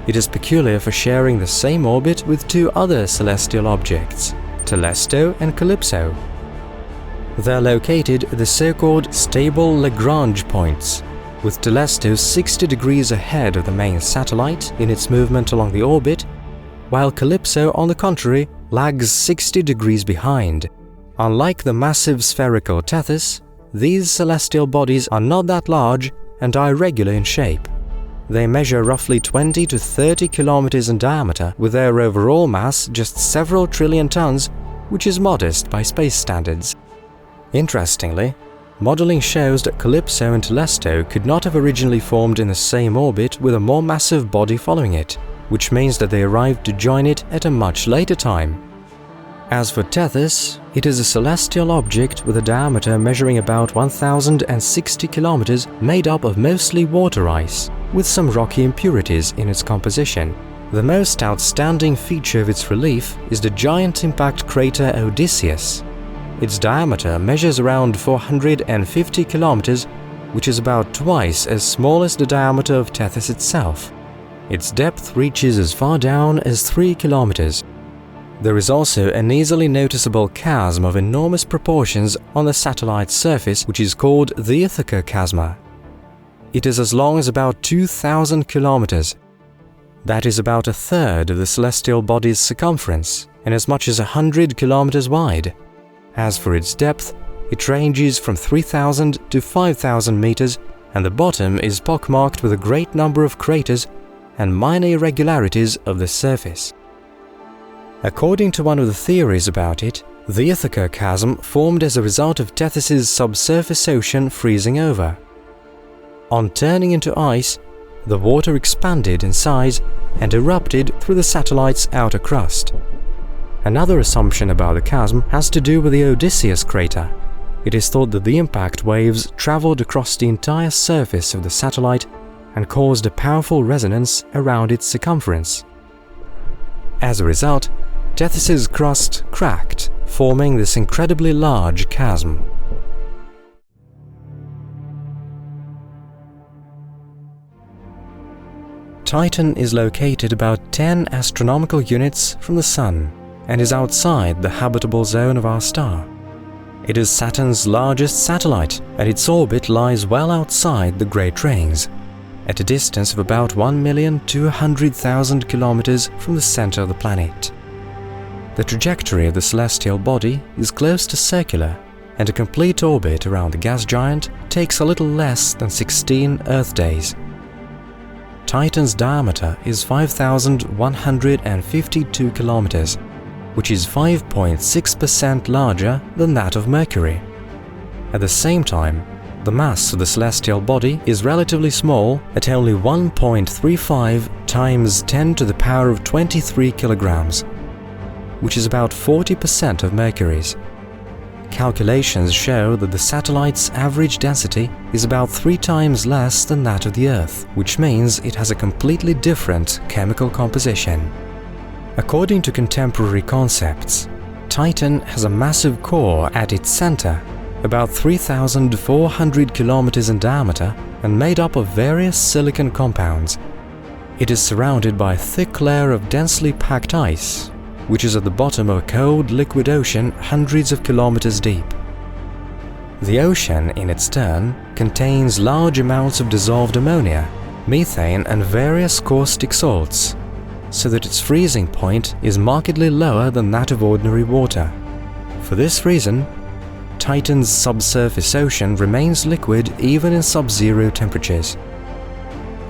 It is peculiar for sharing the same orbit with two other celestial objects, Telesto and Calypso. They are located at the so-called stable Lagrange points, with Telesto 60 degrees ahead of the main satellite in its movement along the orbit, while Calypso, on the contrary, lags 60 degrees behind. Unlike the massive spherical Tethys, these celestial bodies are not that large and are irregular in shape. They measure roughly 20 to 30 kilometers in diameter, with their overall mass just several trillion tons, which is modest by space standards. Interestingly, modeling shows that Calypso and Telesto could not have originally formed in the same orbit with a more massive body following it, which means that they arrived to join it at a much later time. As for Tethys, it is a celestial object with a diameter measuring about 1,060 kilometers, made up of mostly water ice, with some rocky impurities in its composition. The most outstanding feature of its relief is the giant impact crater Odysseus. Its diameter measures around 450 kilometers, which is about twice as small as the diameter of Tethys itself. Its depth reaches as far down as 3 kilometers. There is also an easily noticeable chasm of enormous proportions on the satellite's surface, which is called the Ithaca Chasma. It is as long as about 2,000 kilometers. That is about a third of the celestial body's circumference and as much as 100 kilometers wide. As for its depth, it ranges from 3,000 to 5,000 meters, and the bottom is pockmarked with a great number of craters and minor irregularities of the surface. According to one of the theories about it, the Ithaca Chasm formed as a result of Tethys's subsurface ocean freezing over. On turning into ice, the water expanded in size and erupted through the satellite's outer crust. Another assumption about the chasm has to do with the Odysseus crater. It is thought that the impact waves traveled across the entire surface of the satellite and caused a powerful resonance around its circumference. As a result, Tethys's crust cracked, forming this incredibly large chasm. Titan is located about 10 astronomical units from the Sun and is outside the habitable zone of our star. It is Saturn's largest satellite, and its orbit lies well outside the Great Rings, at a distance of about 1,200,000 kilometers from the center of the planet. The trajectory of the celestial body is close to circular, and a complete orbit around the gas giant takes a little less than 16 Earth days. Titan's diameter is 5,152 kilometers, which is 5.6% larger than that of Mercury. At the same time, the mass of the celestial body is relatively small at only 1.35 times 10 to the power of 23 kilograms, which is about 40% of Mercury's. Calculations show that the satellite's average density is about 3 times less than that of the Earth, which means it has a completely different chemical composition. According to contemporary concepts, Titan has a massive core at its center, about 3,400 kilometers in diameter and made up of various silicon compounds. It is surrounded by a thick layer of densely packed ice, which is at the bottom of a cold liquid ocean hundreds of kilometers deep. The ocean, in its turn, contains large amounts of dissolved ammonia, methane and various caustic salts, so that its freezing point is markedly lower than that of ordinary water. For this reason, Titan's subsurface ocean remains liquid even in sub-zero temperatures.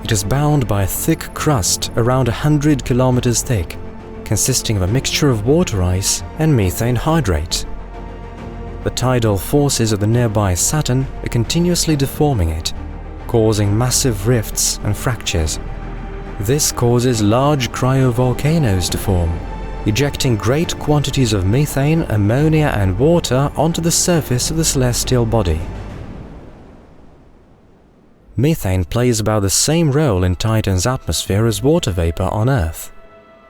It is bound by a thick crust around 100 kilometers thick, consisting of a mixture of water ice and methane hydrate. The tidal forces of the nearby Saturn are continuously deforming it, causing massive rifts and fractures. This causes large cryovolcanoes to form, ejecting great quantities of methane, ammonia and water onto the surface of the celestial body. Methane plays about the same role in Titan's atmosphere as water vapor on Earth.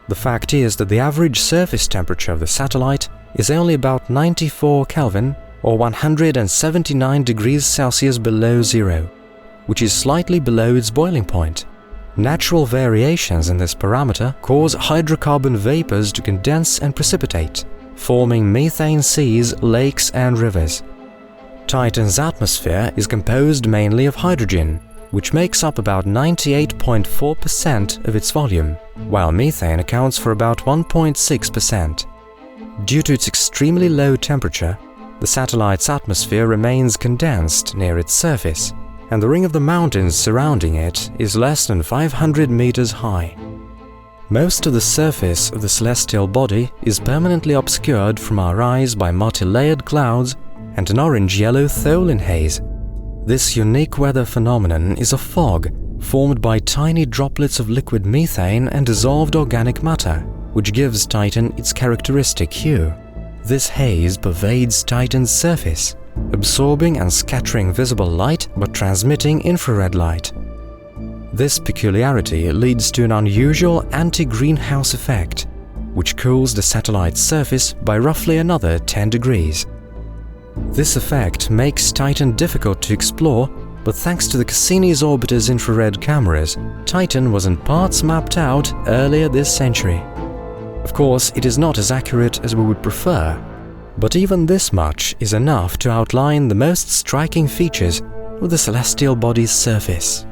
The fact is that the average surface temperature of the satellite is only about 94 Kelvin or 179 degrees Celsius below zero, which is slightly below its boiling point. Natural variations in this parameter cause hydrocarbon vapors to condense and precipitate, forming methane seas, lakes and rivers. Titan's atmosphere is composed mainly of hydrogen, which makes up about 98.4% of its volume, while methane accounts for about 1.6%. Due to its extremely low temperature, the satellite's atmosphere remains condensed near its surface, and the ring of the mountains surrounding it is less than 500 meters high. Most of the surface of the celestial body is permanently obscured from our eyes by multi-layered clouds and an orange-yellow Tholin haze. This unique weather phenomenon is a fog formed by tiny droplets of liquid methane and dissolved organic matter, which gives Titan its characteristic hue. This haze pervades Titan's surface, absorbing and scattering visible light but transmitting infrared light. This peculiarity leads to an unusual anti-greenhouse effect, which cools the satellite's surface by roughly another 10 degrees. This effect makes Titan difficult to explore, but thanks to the Cassini's orbiter's infrared cameras, Titan was in parts mapped out earlier this century. Of course, it is not as accurate as we would prefer, but even this much is enough to outline the most striking features of the celestial body's surface.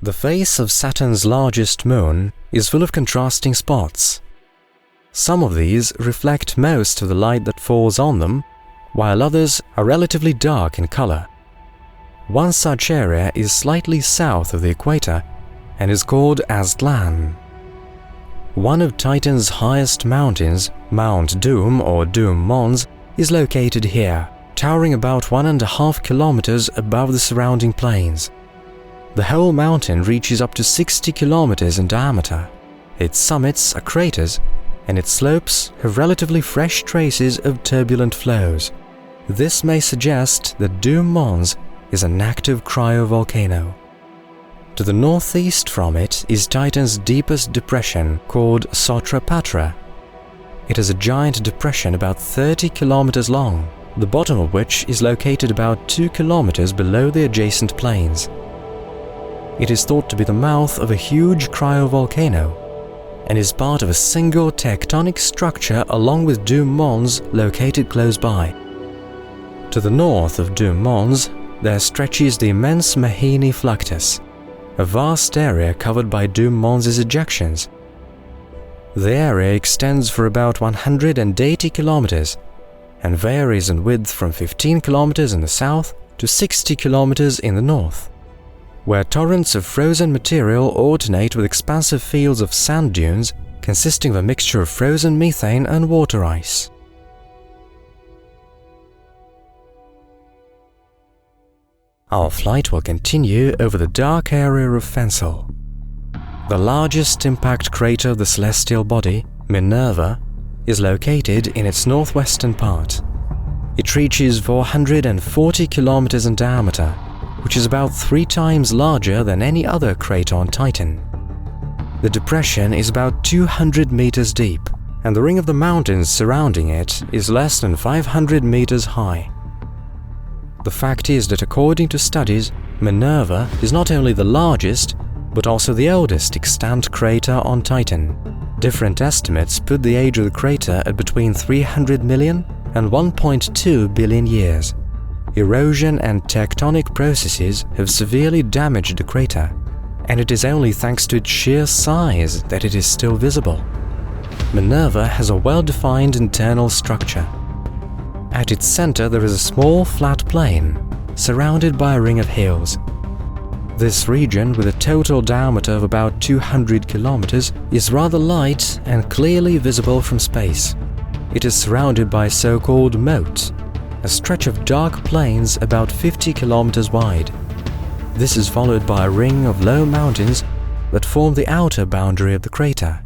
The face of Saturn's largest moon is full of contrasting spots. Some of these reflect most of the light that falls on them, while others are relatively dark in color. One such area is slightly south of the equator and is called Aztlan. One of Titan's highest mountains, Mount Doom or Doom Mons, is located here, towering about 1.5 kilometers above the surrounding plains. The whole mountain reaches up to 60 kilometers in diameter. Its summits are craters, and its slopes have relatively fresh traces of turbulent flows. This may suggest that Doom Mons is an active cryovolcano. To the northeast from it is Titan's deepest depression, called Sotra-Patra. It is a giant depression about 30 kilometers long, the bottom of which is located about 2 kilometers below the adjacent plains. It is thought to be the mouth of a huge cryovolcano, and is part of a single tectonic structure along with Doom Mons located close by. To the north of Doom Mons, there stretches the immense Mahini Fluctus. a vast area covered by Mons' ejections. The area extends for about 180 kilometers and varies in width from 15 kilometers in the south to 60 kilometers in the north, where torrents of frozen material alternate with expansive fields of sand dunes consisting of a mixture of frozen methane and water ice. Our flight will continue over the dark area of Fensel. The largest impact crater of the celestial body, Minerva, is located in its northwestern part. It reaches 440 kilometers in diameter, which is about 3 times larger than any other crater on Titan. The depression is about 200 meters deep, and the ring of the mountains surrounding it is less than 500 meters high. The fact is that according to studies, Minerva is not only the largest, but also the oldest extant crater on Titan. Different estimates put the age of the crater at between 300 million and 1.2 billion years. Erosion and tectonic processes have severely damaged the crater, and it is only thanks to its sheer size that it is still visible. Minerva has a well-defined internal structure. At its center there is a small flat plain, surrounded by a ring of hills. This region, with a total diameter of about 200 kilometers, is rather light and clearly visible from space. It is surrounded by a so-called moat, a stretch of dark plains about 50 kilometers wide. This is followed by a ring of low mountains that form the outer boundary of the crater.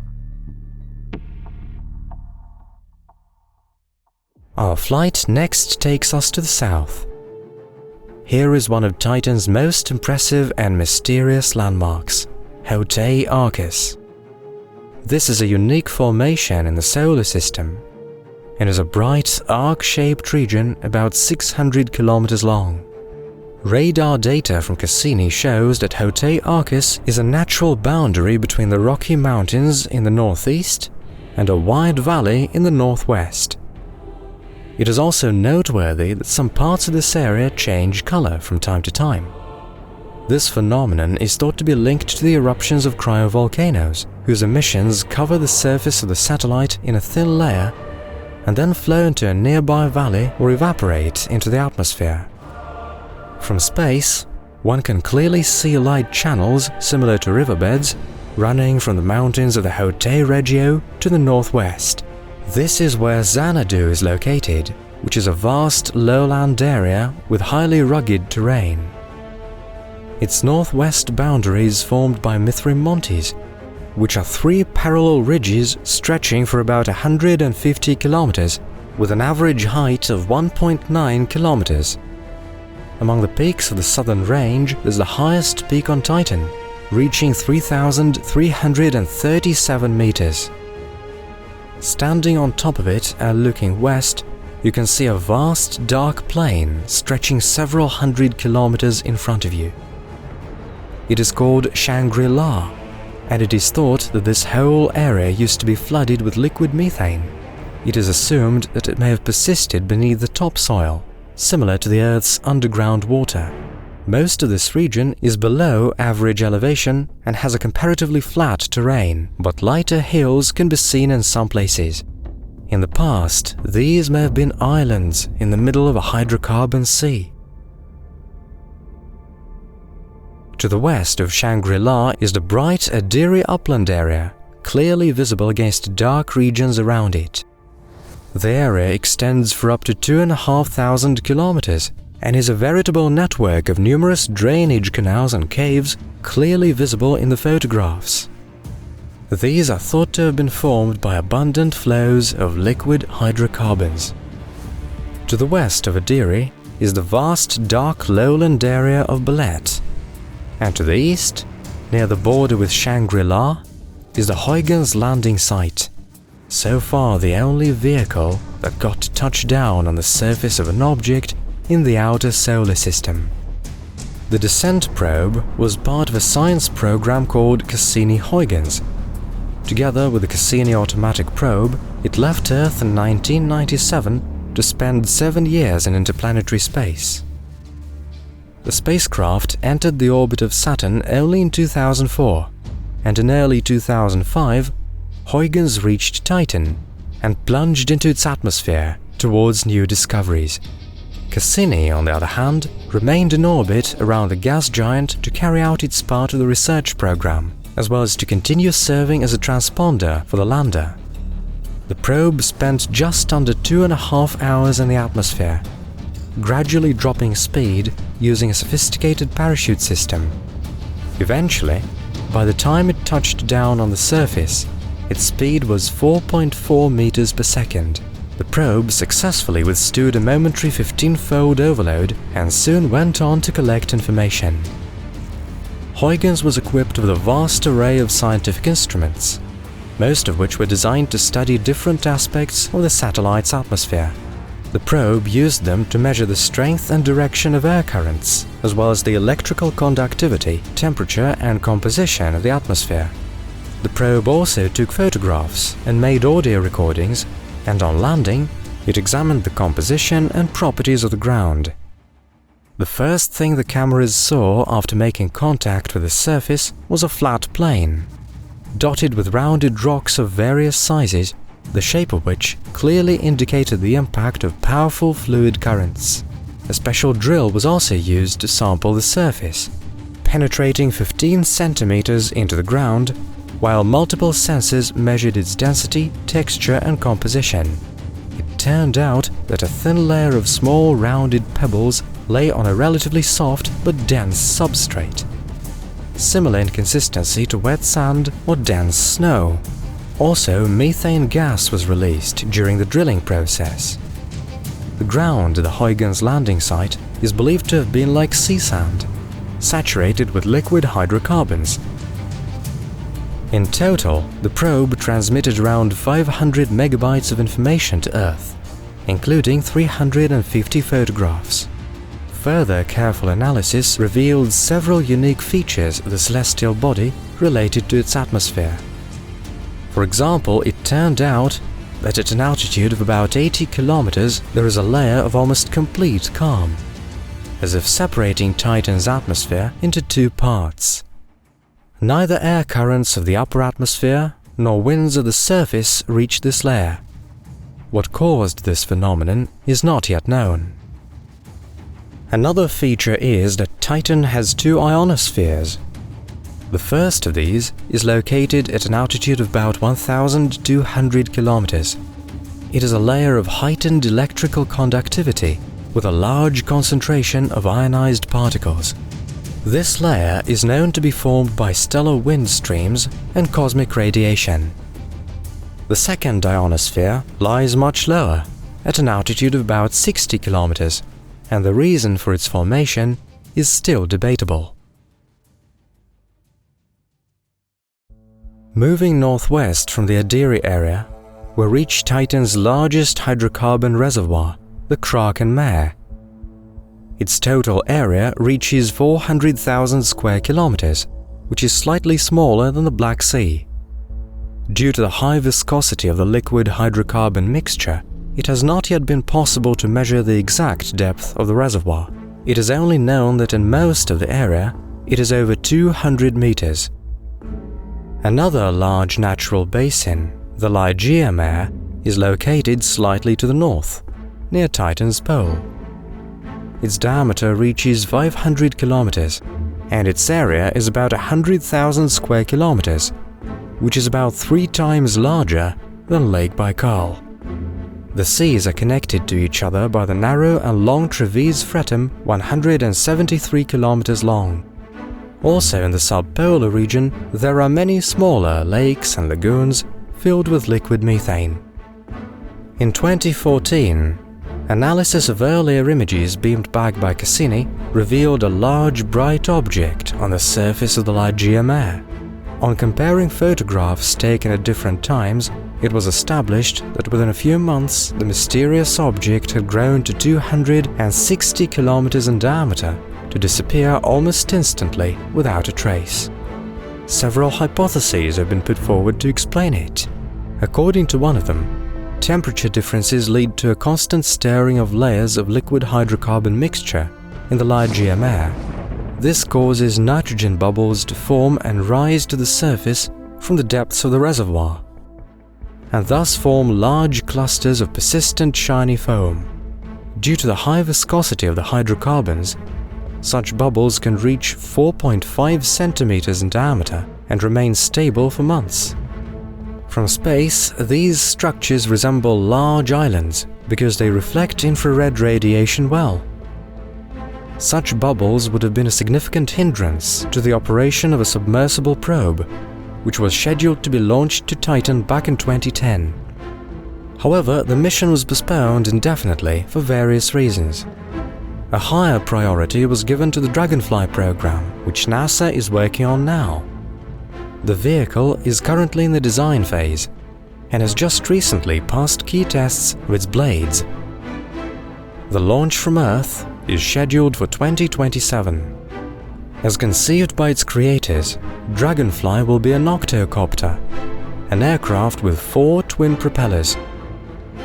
Our flight next takes us to the south. Here is one of Titan's most impressive and mysterious landmarks, Hautei Arcus. This is a unique formation in the solar system and is a bright arc-shaped region about 600 kilometers long. Radar data from Cassini shows that Hautei Arcus is a natural boundary between the Rocky Mountains in the northeast and a wide valley in the northwest. It is also noteworthy that some parts of this area change color from time to time. This phenomenon is thought to be linked to the eruptions of cryovolcanoes, whose emissions cover the surface of the satellite in a thin layer and then flow into a nearby valley or evaporate into the atmosphere. From space, one can clearly see light channels similar to riverbeds running from the mountains of the Hautei Regio to the northwest. This is where Xanadu is located, which is a vast lowland area with highly rugged terrain. Its northwest boundary is formed by Mithrim Montes, which are 3 parallel ridges stretching for about 150 kilometers, with an average height of 1.9 kilometers. Among the peaks of the southern range is the highest peak on Titan, reaching 3,337 meters. Standing on top of it and looking west, you can see a vast dark plain stretching several hundred kilometers in front of you. It is called Shangri-La, and it is thought that this whole area used to be flooded with liquid methane. It is assumed that it may have persisted beneath the topsoil, similar to the Earth's underground water. Most of this region is below average elevation and has a comparatively flat terrain, but lighter hills can be seen in some places. In the past, these may have been islands in the middle of a hydrocarbon sea. To the west of Shangri-La is the bright Adiri upland area, clearly visible against dark regions around it. The area extends for up to 2,500 kilometers and is a veritable network of numerous drainage canals and caves clearly visible in the photographs. These are thought to have been formed by abundant flows of liquid hydrocarbons. To the west of Adiri is the vast dark lowland area of Belet, and to the east, near the border with Shangri-La, is the Huygens landing site, so far the only vehicle that got to touch down on the surface of an object in the outer solar system. The descent probe was part of a science program called Cassini-Huygens. Together with the Cassini automatic probe, it left Earth in 1997 to spend 7 years in interplanetary space. the spacecraft entered the orbit of Saturn only in 2004, and in early 2005, Huygens reached Titan and plunged into its atmosphere towards new discoveries. Cassini, on the other hand, remained in orbit around the gas giant to carry out its part of the research program, as well as to continue serving as a transponder for the lander. The probe spent just under 2.5 hours in the atmosphere, gradually dropping speed using a sophisticated parachute system. Eventually, by the time it touched down on the surface, its speed was 4.4 meters per second. The probe successfully withstood a momentary 15-fold overload and soon went on to collect information. Huygens was equipped with a vast array of scientific instruments, most of which were designed to study different aspects of the satellite's atmosphere. The probe used them to measure the strength and direction of air currents, as well as the electrical conductivity, temperature and composition of the atmosphere. The probe also took photographs and made audio recordings, and on landing, it examined the composition and properties of the ground. The first thing the cameras saw after making contact with the surface was a flat plain, dotted with rounded rocks of various sizes, the shape of which clearly indicated the impact of powerful fluid currents. A special drill was also used to sample the surface, penetrating 15 centimeters into the ground, while multiple sensors measured its density, texture and composition. It turned out that a thin layer of small rounded pebbles lay on a relatively soft but dense substrate, similar in consistency to wet sand or dense snow. Also, methane gas was released during the drilling process. The ground at the Huygens landing site is believed to have been like sea sand, saturated with liquid hydrocarbons. In total, the probe transmitted around 500 megabytes of information to Earth, including 350 photographs. Further careful analysis revealed several unique features of the celestial body related to its atmosphere. For example, it turned out that at an altitude of about 80 kilometers there is a layer of almost complete calm, as if separating Titan's atmosphere into two parts. Neither air currents of the upper atmosphere nor winds of the surface reach this layer. What caused this phenomenon is not yet known. Another feature is that Titan has two ionospheres. The first of these is located at an altitude of about 1,200 kilometers. It is a layer of heightened electrical conductivity with a large concentration of ionized particles. This layer is known to be formed by stellar wind streams and cosmic radiation. The second ionosphere lies much lower, at an altitude of about 60 kilometers, and the reason for its formation is still debatable. Moving northwest from the Adiri area, we reach Titan's largest hydrocarbon reservoir, the Kraken Mare. Its total area reaches 400,000 square kilometers, which is slightly smaller than the Black Sea. Due to the high viscosity of the liquid hydrocarbon mixture, it has not yet been possible to measure the exact depth of the reservoir. It is only known that in most of the area, it is over 200 meters. Another large natural basin, the Ligeia Mare, is located slightly to the north, near Titan's pole. Its diameter reaches 500 kilometers, and its area is about 100,000 square kilometers, which is about 3 times larger than Lake Baikal. The seas are connected to each other by the narrow and long Treves Fretum, 173 kilometers long. Also in the subpolar region, there are many smaller lakes and lagoons filled with liquid methane. In 2014, analysis of earlier images beamed back by Cassini revealed a large bright object on the surface of the Ligeia Mare. On comparing photographs taken at different times, it was established that within a few months the mysterious object had grown to 260 kilometers in diameter to disappear almost instantly without a trace. Several hypotheses have been put forward to explain it. According to one of them, temperature differences lead to a constant stirring of layers of liquid hydrocarbon mixture in the Lygeum air. This causes nitrogen bubbles to form and rise to the surface from the depths of the reservoir, and thus form large clusters of persistent shiny foam. Due to the high viscosity of the hydrocarbons, such bubbles can reach 4.5 centimeters in diameter and remain stable for months. From space, these structures resemble large islands because they reflect infrared radiation well. Such bubbles would have been a significant hindrance to the operation of a submersible probe, which was scheduled to be launched to Titan back in 2010. However, the mission was postponed indefinitely for various reasons. A higher priority was given to the Dragonfly program, which NASA is working on now. The vehicle is currently in the design phase and has just recently passed key tests of its blades. The launch from Earth is scheduled for 2027. As conceived by its creators, Dragonfly will be an octocopter, an aircraft with 4 twin propellers.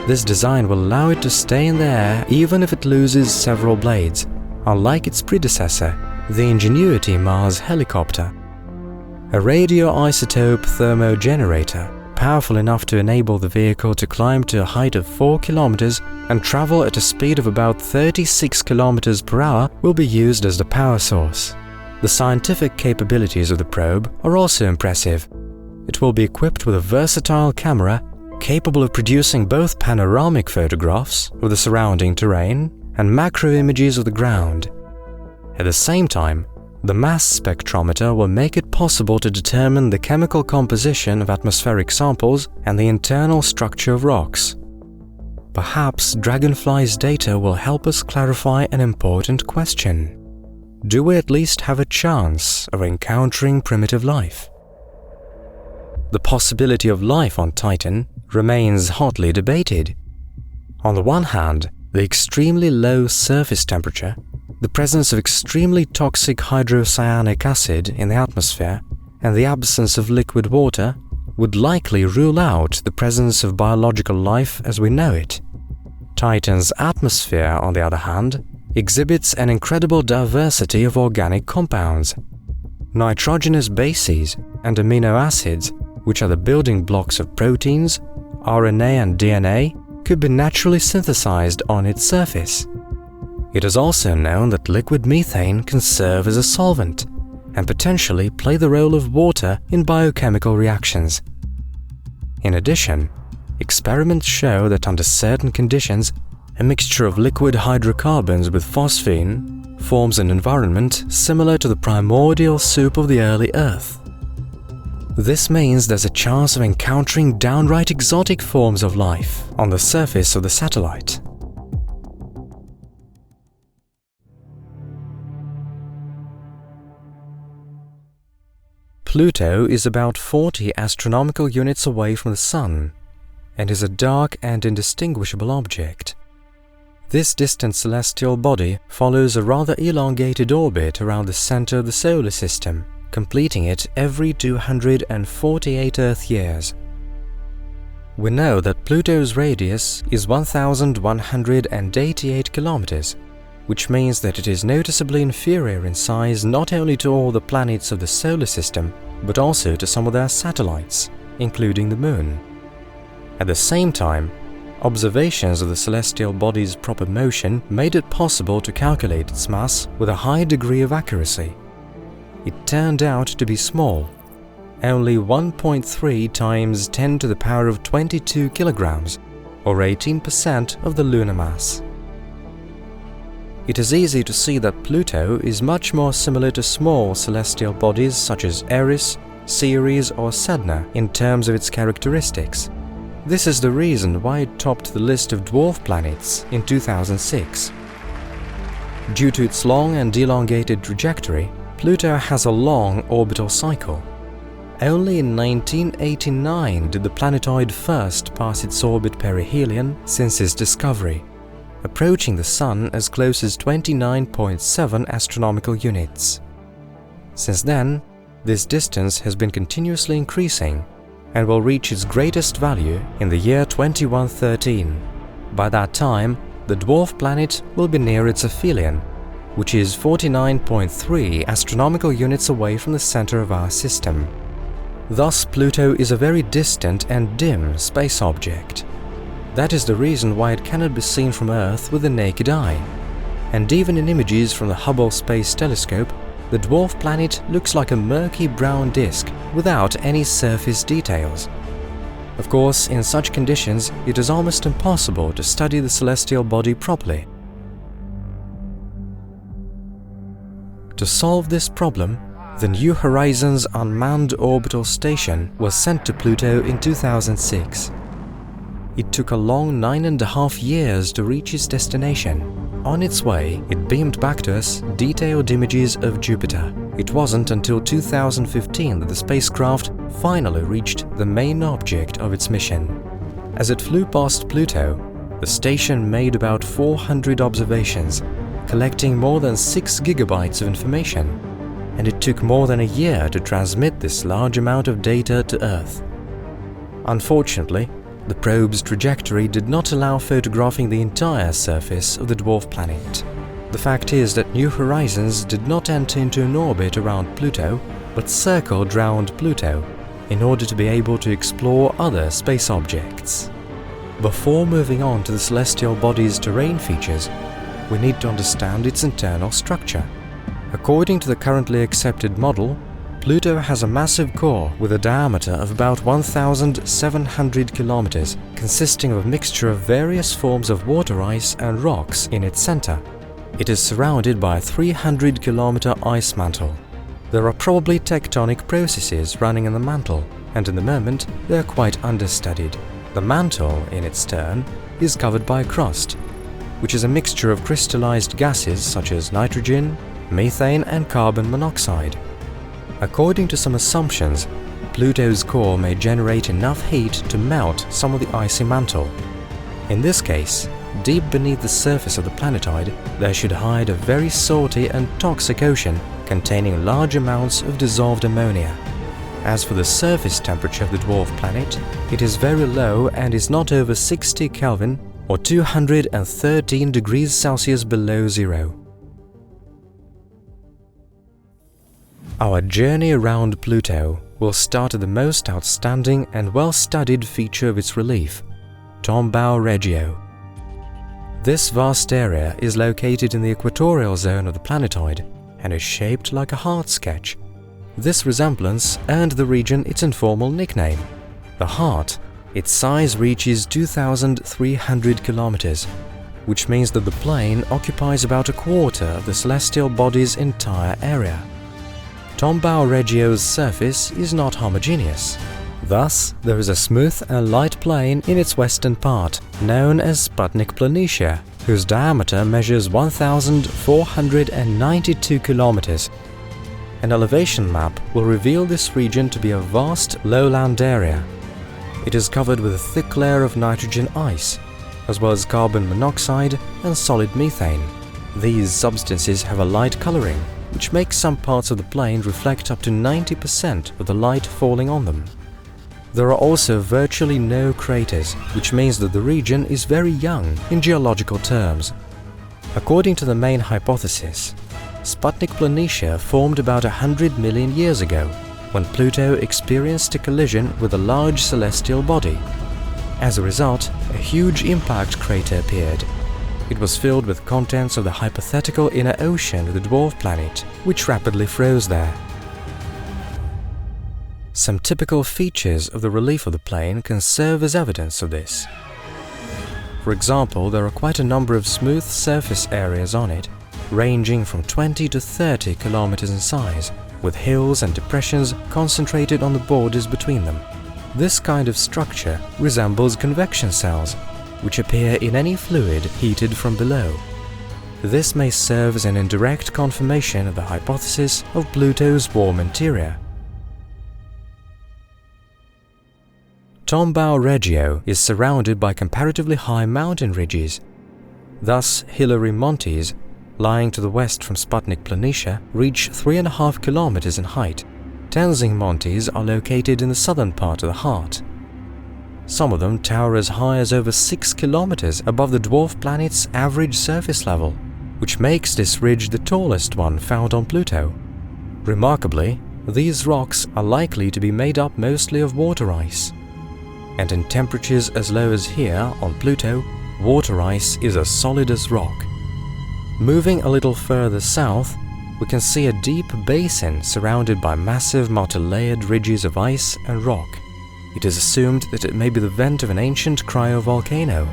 This design will allow it to stay in the air even if it loses several blades, unlike its predecessor, the Ingenuity Mars helicopter. A radioisotope thermogenerator, powerful enough to enable the vehicle to climb to a height of 4 kilometers and travel at a speed of about 36 kilometers per hour, will be used as the power source. The scientific capabilities of the probe are also impressive. It will be equipped with a versatile camera capable of producing both panoramic photographs of the surrounding terrain and macro images of the ground. At the same time, the mass spectrometer will make it possible to determine the chemical composition of atmospheric samples and the internal structure of rocks. Perhaps Dragonfly's data will help us clarify an important question. Do we at least have a chance of encountering primitive life? The possibility of life on Titan remains hotly debated. On the one hand, the extremely low surface temperature, the presence of extremely toxic hydrocyanic acid in the atmosphere, and the absence of liquid water would likely rule out the presence of biological life as we know it. Titan's atmosphere, on the other hand, exhibits an incredible diversity of organic compounds. Nitrogenous bases and amino acids, which are the building blocks of proteins, RNA and DNA, could be naturally synthesized on its surface. It is also known that liquid methane can serve as a solvent and potentially play the role of water in biochemical reactions. In addition, experiments show that under certain conditions, a mixture of liquid hydrocarbons with phosphine forms an environment similar to the primordial soup of the early Earth. This means there's a chance of encountering downright exotic forms of life on the surface of the satellite. Pluto is about 40 astronomical units away from the Sun and is a dark and indistinguishable object. This distant celestial body follows a rather elongated orbit around the center of the solar system, completing it every 248 Earth years. We know that Pluto's radius is 1,188 kilometers, which means that it is noticeably inferior in size not only to all the planets of the solar system, but also to some of their satellites, including the Moon. At the same time, observations of the celestial body's proper motion made it possible to calculate its mass with a high degree of accuracy. It turned out to be small, only 1.3 times 10 to the power of 22 kilograms, or 18% of the lunar mass. It is easy to see that Pluto is much more similar to small celestial bodies such as Eris, Ceres or Sedna in terms of its characteristics. This is the reason why it topped the list of dwarf planets in 2006. Due to its long and elongated trajectory, Pluto has a long orbital cycle. Only in 1989 did the planetoid first pass its orbit perihelion since its discovery, approaching the Sun as close as 29.7 astronomical units. Since then, this distance has been continuously increasing and will reach its greatest value in the year 2113. By that time, the dwarf planet will be near its aphelion, which is 49.3 astronomical units away from the center of our system. Thus, Pluto is a very distant and dim space object. That is the reason why it cannot be seen from Earth with the naked eye. And even in images from the Hubble Space Telescope, the dwarf planet looks like a murky brown disk without any surface details. Of course, in such conditions, it is almost impossible to study the celestial body properly. To solve this problem, the New Horizons Unmanned Orbital Station was sent to Pluto in 2006. It took a long 9.5 years to reach its destination. On its way, it beamed back to us detailed images of Jupiter. It wasn't until 2015 that the spacecraft finally reached the main object of its mission. As it flew past Pluto, the station made about 400 observations, collecting more than 6 gigabytes of information, and it took more than a year to transmit this large amount of data to Earth. Unfortunately, the probe's trajectory did not allow photographing the entire surface of the dwarf planet. The fact is that New Horizons did not enter into an orbit around Pluto, but circled round Pluto in order to be able to explore other space objects. Before moving on to the celestial body's terrain features, we need to understand its internal structure. According to the currently accepted model, Pluto has a massive core with a diameter of about 1,700 kilometers, consisting of a mixture of various forms of water ice and rocks in its center. It is surrounded by a 300-kilometer ice mantle. There are probably tectonic processes running in the mantle, and in the moment they are quite understudied. The mantle, in its turn, is covered by a crust, which is a mixture of crystallized gases such as nitrogen, methane and carbon monoxide. According to some assumptions, Pluto's core may generate enough heat to melt some of the icy mantle. In this case, deep beneath the surface of the planetoid, there should hide a very salty and toxic ocean containing large amounts of dissolved ammonia. As for the surface temperature of the dwarf planet, it is very low and is not over 60 Kelvin or 213 degrees Celsius below zero. Our journey around Pluto will start at the most outstanding and well-studied feature of its relief, Tombaugh Regio. This vast area is located in the equatorial zone of the planetoid and is shaped like a heart sketch. This resemblance earned the region its informal nickname, the Heart. Its size reaches 2,300 kilometers, which means that the plane occupies about a quarter of the celestial body's entire area. Tombaugh Regio's surface is not homogeneous. Thus, there is a smooth and light plain in its western part, known as Sputnik Planitia, whose diameter measures 1,492 kilometers. An elevation map will reveal this region to be a vast lowland area. It is covered with a thick layer of nitrogen ice, as well as carbon monoxide and solid methane. These substances have a light coloring, which makes some parts of the plane reflect up to 90% of the light falling on them. There are also virtually no craters, which means that the region is very young in geological terms. According to the main hypothesis, Sputnik Planitia formed about 100 million years ago, when Pluto experienced a collision with a large celestial body. As a result, a huge impact crater appeared. It was filled with contents of the hypothetical inner ocean of the dwarf planet, which rapidly froze there. Some typical features of the relief of the plane can serve as evidence of this. For example, there are quite a number of smooth surface areas on it, ranging from 20 to 30 kilometers in size, with hills and depressions concentrated on the borders between them. This kind of structure resembles convection cells, which appear in any fluid heated from below. This may serve as an indirect confirmation of the hypothesis of Pluto's warm interior. Tombaugh Regio is surrounded by comparatively high mountain ridges. Thus, Hillary Montes, lying to the west from Sputnik Planitia, reach 3.5 kilometers in height. Tenzing Montes are located in the southern part of the heart. Some of them tower as high as over 6 kilometers above the dwarf planet's average surface level. which makes this ridge the tallest one found on Pluto. Remarkably, these rocks are likely to be made up mostly of water ice. And in temperatures as low as here on Pluto, water ice is as solid as rock. Moving a little further south, we can see a deep basin surrounded by massive multi-layered ridges of ice and rock. It is assumed that it may be the vent of an ancient cryovolcano,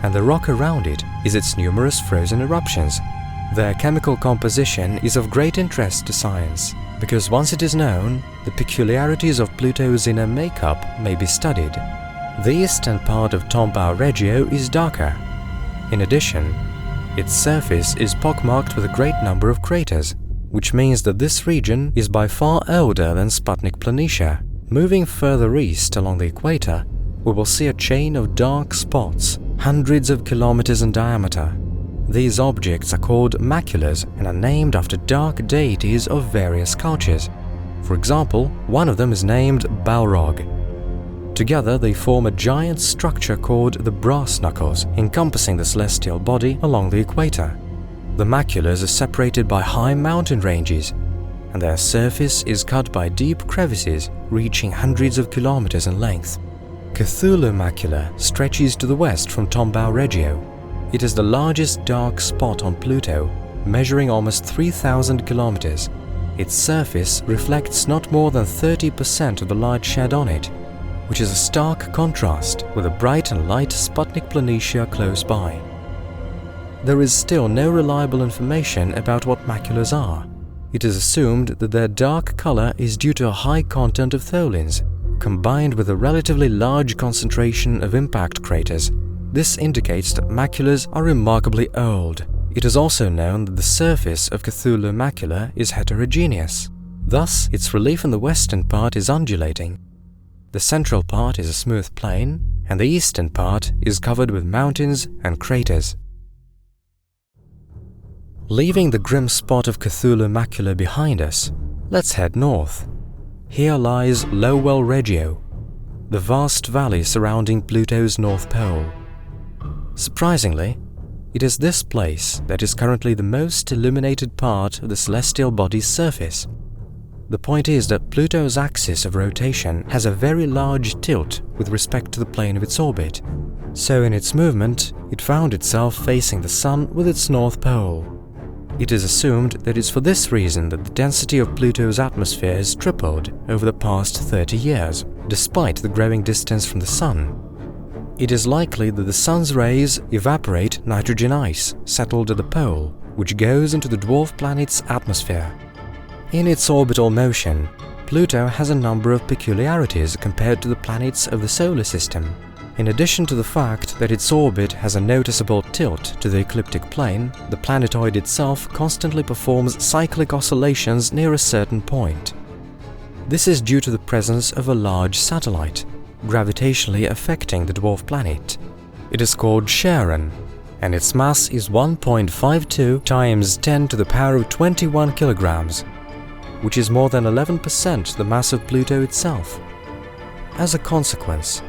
and the rock around it is its numerous frozen eruptions. Their chemical composition is of great interest to science, because once it is known, the peculiarities of Pluto's inner makeup may be studied. The eastern part of Tombaugh Regio is darker. In addition, its surface is pockmarked with a great number of craters, which means that this region is by far older than Sputnik Planitia. Moving further east along the equator, we will see a chain of dark spots, hundreds of kilometers in diameter. These objects are called maculas and are named after dark deities of various cultures. For example, one of them is named Balrog. Together they form a giant structure called the brass knuckles, encompassing the celestial body along the equator. The maculas are separated by high mountain ranges, and their surface is cut by deep crevices reaching hundreds of kilometers in length. Cthulhu Macula stretches to the west from Tombaugh Regio. It is the largest dark spot on Pluto, measuring almost 3,000 kilometers. Its surface reflects not more than 30% of the light shed on it, which is a stark contrast with the bright and light Sputnik Planitia close by. There is still no reliable information about what maculas are. It is assumed that their dark color is due to a high content of tholins, combined with a relatively large concentration of impact craters. This indicates that maculas are remarkably old. It is also known that the surface of Cthulhu Macula is heterogeneous. Thus, its relief in the western part is undulating. The central part is a smooth plain, and the eastern part is covered with mountains and craters. Leaving the grim spot of Cthulhu Macula behind us, let's head north. Here lies Lowell Regio, the vast valley surrounding Pluto's North Pole. Surprisingly, it is this place that is currently the most illuminated part of the celestial body's surface. The point is that Pluto's axis of rotation has a very large tilt with respect to the plane of its orbit, so in its movement it found itself facing the Sun with its North Pole. It is assumed that it's for this reason that the density of Pluto's atmosphere has tripled over the past 30 years, despite the growing distance from the Sun. It is likely that the Sun's rays evaporate nitrogen ice settled at the pole, which goes into the dwarf planet's atmosphere. In its orbital motion, Pluto has a number of peculiarities compared to the planets of the solar system. In addition to the fact that its orbit has a noticeable tilt to the ecliptic plane, the planetoid itself constantly performs cyclic oscillations near a certain point. This is due to the presence of a large satellite, gravitationally affecting the dwarf planet. It is called Charon, and its mass is 1.52 times 10 to the power of 21 kilograms, which is more than 11% the mass of Pluto itself. As a consequence,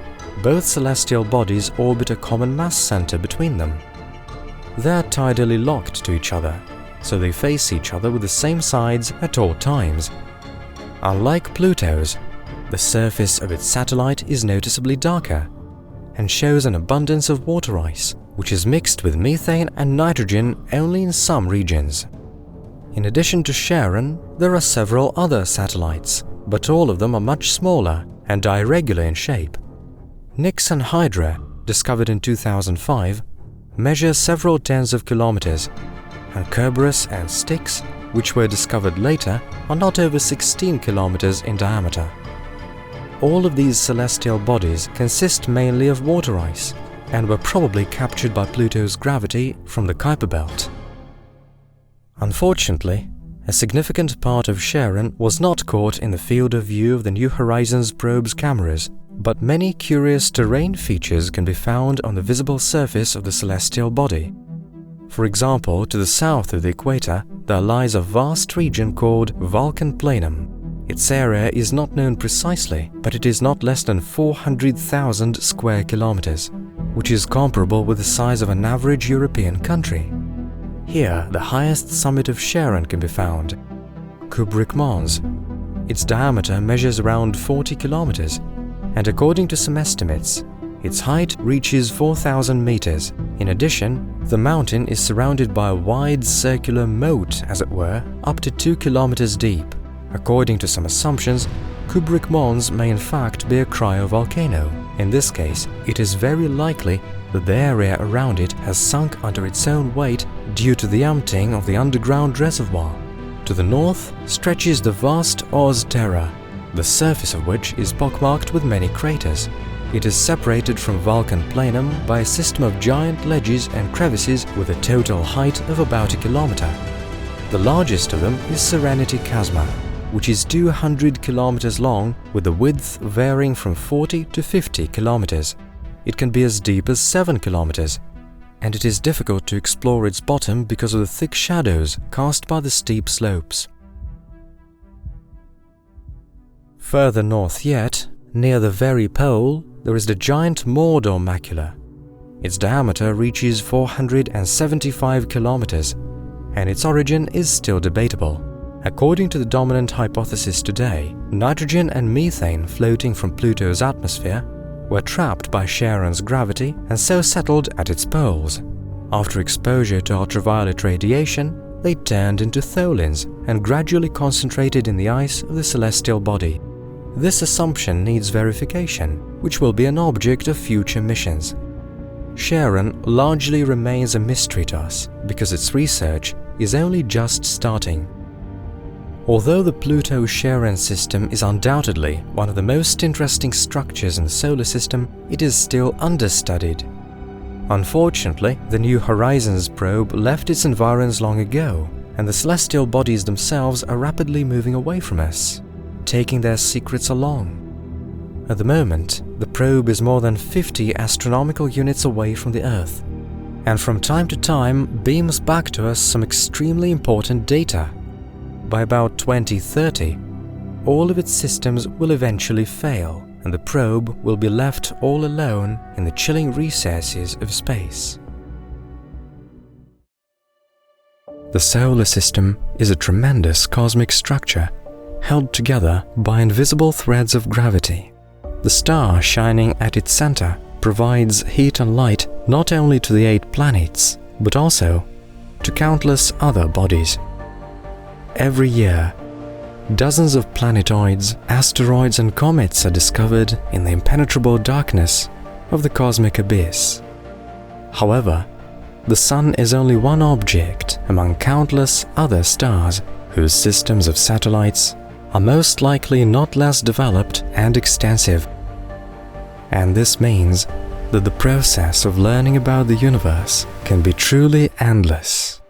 both celestial bodies orbit a common mass center between them. They are tidally locked to each other, so they face each other with the same sides at all times. Unlike Pluto's, the surface of its satellite is noticeably darker and shows an abundance of water ice, which is mixed with methane and nitrogen only in some regions. In addition to Charon, there are several other satellites, but all of them are much smaller and irregular in shape. Nix and Hydra, discovered in 2005, measure several tens of kilometers, and Kerberos and Styx, which were discovered later, are not over 16 kilometers in diameter. All of these celestial bodies consist mainly of water ice, and were probably captured by Pluto's gravity from the Kuiper Belt. Unfortunately, a significant part of Charon was not caught in the field of view of the New Horizons probe's cameras, but many curious terrain features can be found on the visible surface of the celestial body. For example, to the south of the equator, there lies a vast region called Vulcan Planum. Its area is not known precisely, but it is not less than 400,000 square kilometers, which is comparable with the size of an average European country. Here, the highest summit of Charon can be found, Kubrick Mons. Its diameter measures around 40 kilometers, and according to some estimates, its height reaches 4,000 meters. In addition, the mountain is surrounded by a wide circular moat, as it were, up to 2 kilometers deep. According to some assumptions, Kubrick Mons may in fact be a cryovolcano. In this case, it is very likely that the area around it has sunk under its own weight due to the emptying of the underground reservoir. To the north stretches the vast Oz Terra, the surface of which is pockmarked with many craters. It is separated from Vulcan Planum by a system of giant ledges and crevices with a total height of about a kilometer. The largest of them is Serenity Chasma, which is 200 kilometers long with a width varying from 40 to 50 kilometers. It can be as deep as 7 kilometers, and it is difficult to explore its bottom because of the thick shadows cast by the steep slopes. Further north yet, near the very pole, there is the giant Mordor macula. Its diameter reaches 475 kilometers, and its origin is still debatable. According to the dominant hypothesis today, nitrogen and methane floating from Pluto's atmosphere were trapped by Charon's gravity and so settled at its poles. After exposure to ultraviolet radiation, they turned into tholins and gradually concentrated in the ice of the celestial body. This assumption needs verification, which will be an object of future missions. Charon largely remains a mystery to us because its research is only just starting. Although the Pluto-Charon system is undoubtedly one of the most interesting structures in the solar system, it is still understudied. Unfortunately, the New Horizons probe left its environs long ago, and the celestial bodies themselves are rapidly moving away from us, taking their secrets along. At the moment, the probe is more than 50 astronomical units away from the Earth, and from time to time beams back to us some extremely important data. By about 2030, all of its systems will eventually fail, and the probe will be left all alone in the chilling recesses of space. The solar system is a tremendous cosmic structure, held together by invisible threads of gravity. The star shining at its center provides heat and light not only to the 8 planets, but also to countless other bodies. Every year, dozens of planetoids, asteroids and comets are discovered in the impenetrable darkness of the cosmic abyss. However, the Sun is only one object among countless other stars whose systems of satellites are most likely not less developed and extensive. And this means that the process of learning about the universe can be truly endless.